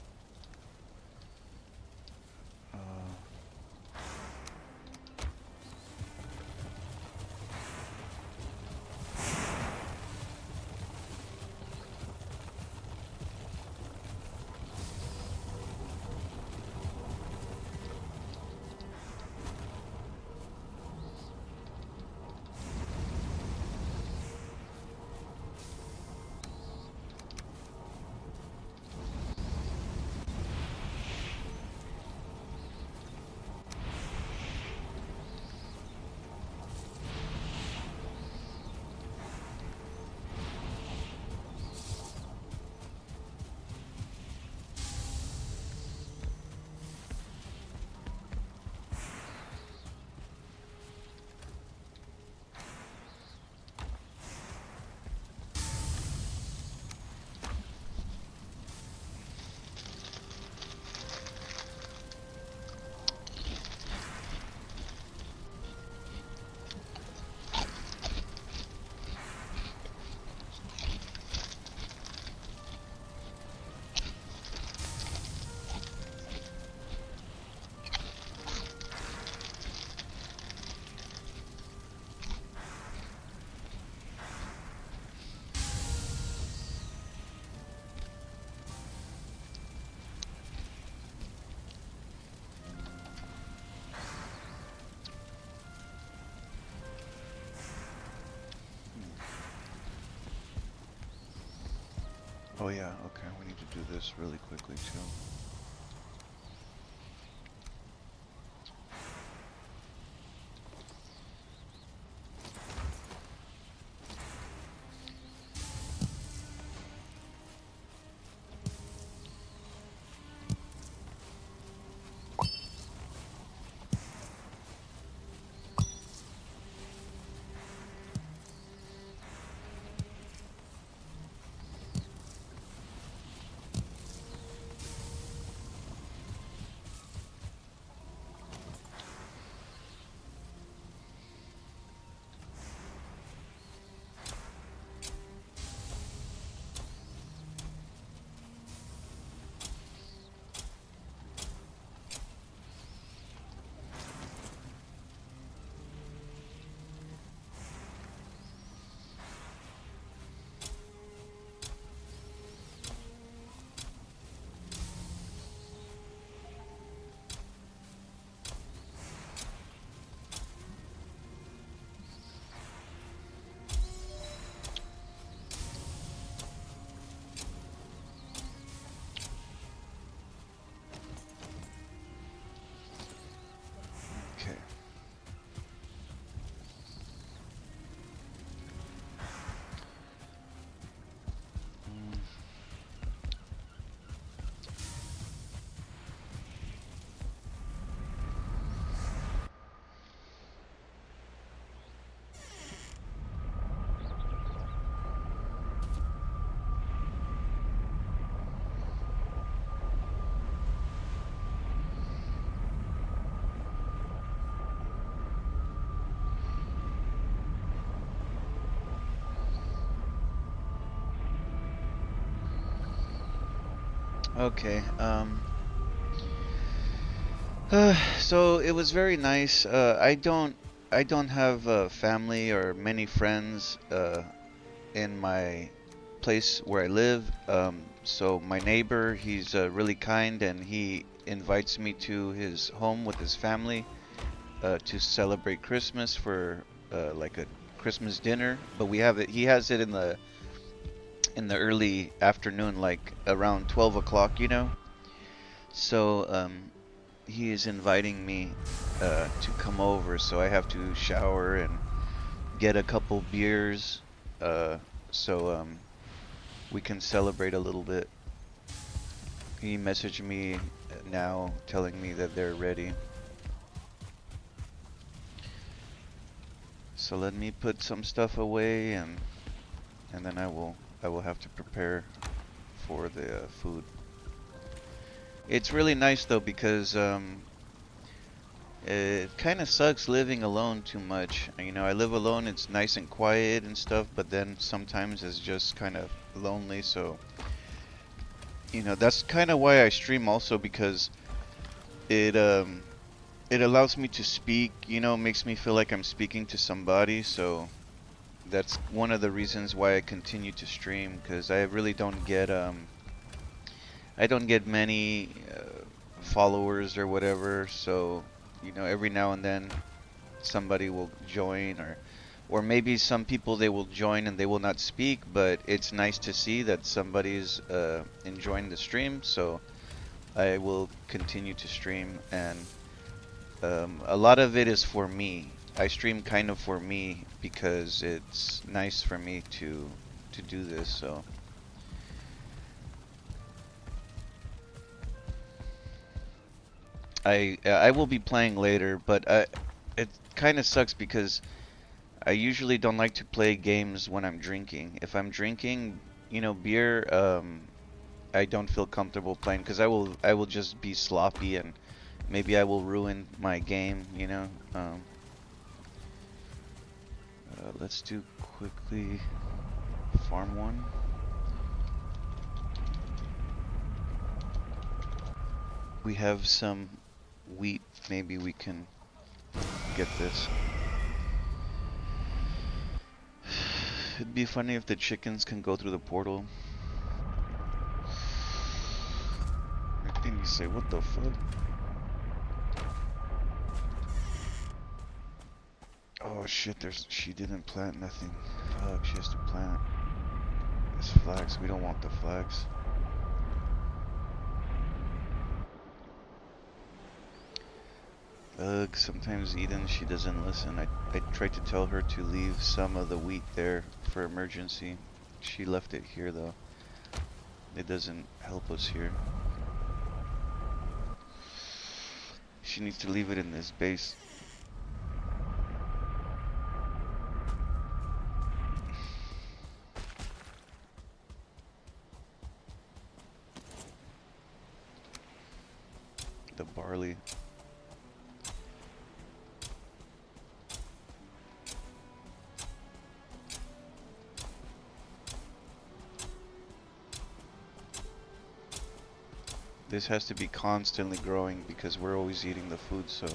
Oh yeah, okay, we need to do this really quickly too. Okay. So it was very nice. I don't have family or many friends in my place where I live. So my neighbor, he's really kind, and he invites me to his home with his family to celebrate Christmas for like a Christmas dinner. But we have it. He has it in the early afternoon, like around 12 o'clock, you know. So he is inviting me to come over, so I have to shower and get a couple beers, uh, so we can celebrate a little bit. He messaged me now telling me that they're ready. So let me put some stuff away, and then I will have to prepare for the food. It's really nice though because it kind of sucks living alone too much. You know, I live alone, it's nice and quiet and stuff, but then sometimes it's just kind of lonely. So, you know, that's kind of why I stream also, because it it allows me to speak, you know, makes me feel like I'm speaking to somebody. So, that's one of the reasons why I continue to stream, because I really don't get many followers or whatever. So, you know, every now and then somebody will join, or maybe some people, they will join and they will not speak, but it's nice to see that somebody's enjoying the stream. So I will continue to stream, and a lot of it is for me. I stream kind of for me because it's nice for me to do this. So I will be playing later, but it kind of sucks because I usually don't like to play games when I'm drinking. If I'm drinking, you know, beer, I don't feel comfortable playing because I will just be sloppy, and maybe I will ruin my game, you know. Let's do quickly farm one. We have some wheat. Maybe we can get this. It'd be funny if the chickens can go through the portal. I think you say, what the fuck? Oh shit, she didn't plant nothing. Fuck, she has to plant. It's flags. We don't want the flags. Ugh, sometimes Eden, she doesn't listen. I tried to tell her to leave some of the wheat there for emergency. She left it here though. It doesn't help us here. She needs to leave it in this base. The barley. This has to be constantly growing because we're always eating the food, so.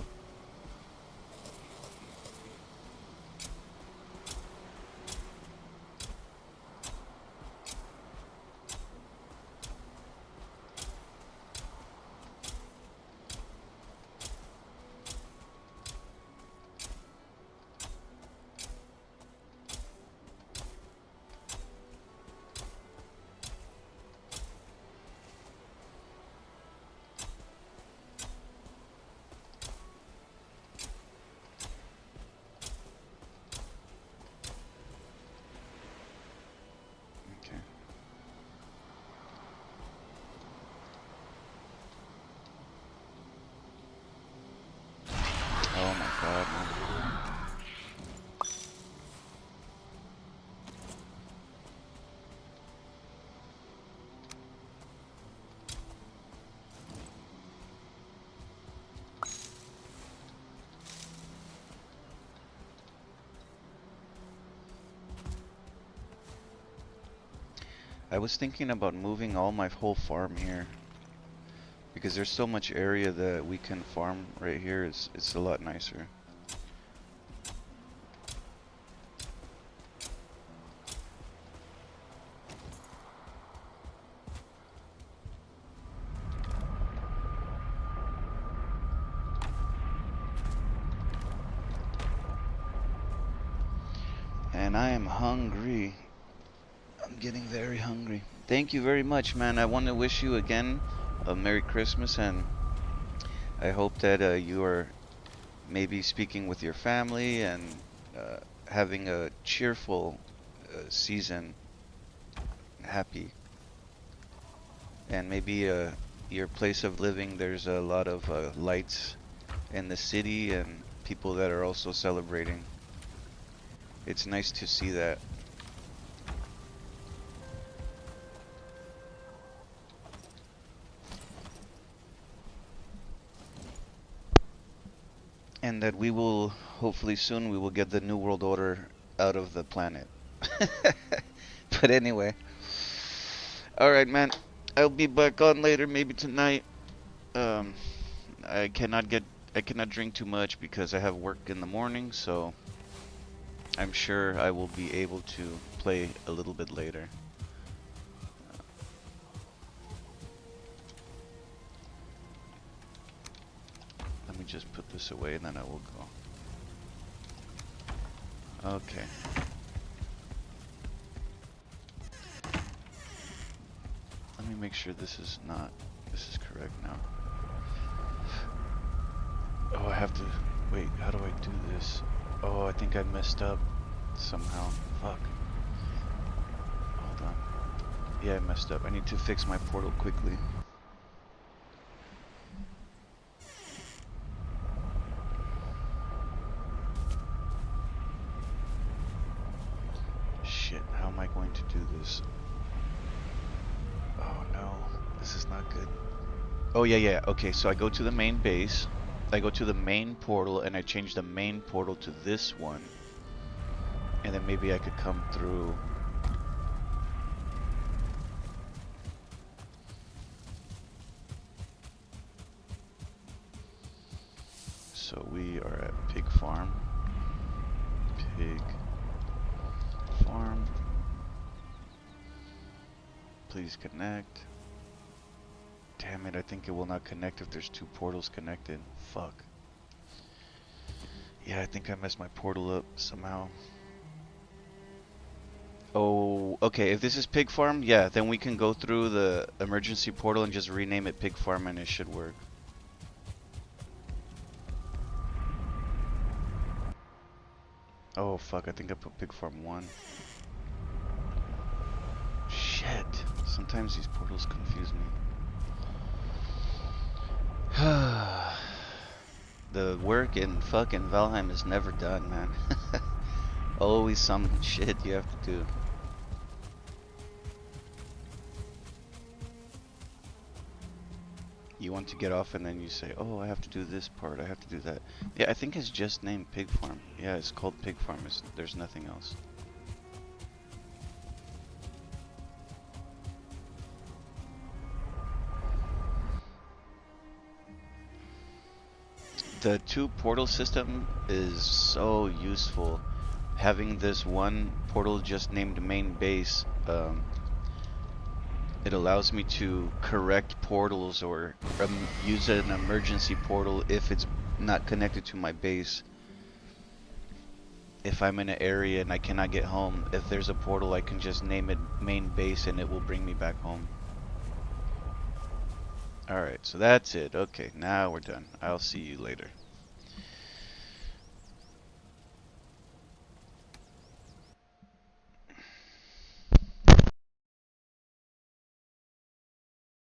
Okay. Oh my god, man. I was thinking about moving all my whole farm here. because there's so much area that we can farm right here. It's a lot nicer. And I am hungry. I'm getting very hungry. Thank you very much, man. I want to wish you again a Merry Christmas, and I hope that you are maybe speaking with your family and having a cheerful season, happy. And maybe your place of living, there's a lot of lights in the city and people that are also celebrating. It's nice to see that. And that we will, hopefully soon, we will get the New World Order out of the planet. But anyway. Alright, man. I'll be back on later, maybe tonight. Um, I cannot drink too much because I have work in the morning, so I'm sure I will be able to play a little bit later. Let me just put this away and then I will go. Okay. Let me make sure this is correct now. Oh, I have to, wait, how do I do this? Oh, I think I messed up somehow. Fuck. Hold on. Yeah, I messed up. I need to fix my portal quickly. Shit, how am I going to do this? Oh no, this is not good. Oh yeah, okay, so I go to the main base. I go to the main portal and I change the main portal to this one. And then maybe I could come through. So we are at Pig Farm. Pig Farm. Please connect. Damn it, I think it will not connect if there's two portals connected. Fuck. Yeah, I think I messed my portal up somehow. Oh, okay, if this is Pig Farm, yeah, then we can go through the emergency portal and just rename it Pig Farm and it should work. Oh, fuck, I think I put Pig Farm 1. Shit, sometimes these portals confuse me. The work in fucking Valheim is never done, man. Always some shit you have to do. You want to get off and then you say, oh, I have to do this part, I have to do that. Yeah, I think it's just named Pig Farm. Yeah, it's called Pig Farm. There's nothing else. The two portal system is so useful. Having this one portal just named main base, it allows me to correct portals or use an emergency portal if it's not connected to my base. If I'm in an area and I cannot get home, if there's a portal, I can just name it main base and it will bring me back home. Alright, so that's it. Okay, now we're done. I'll see you later.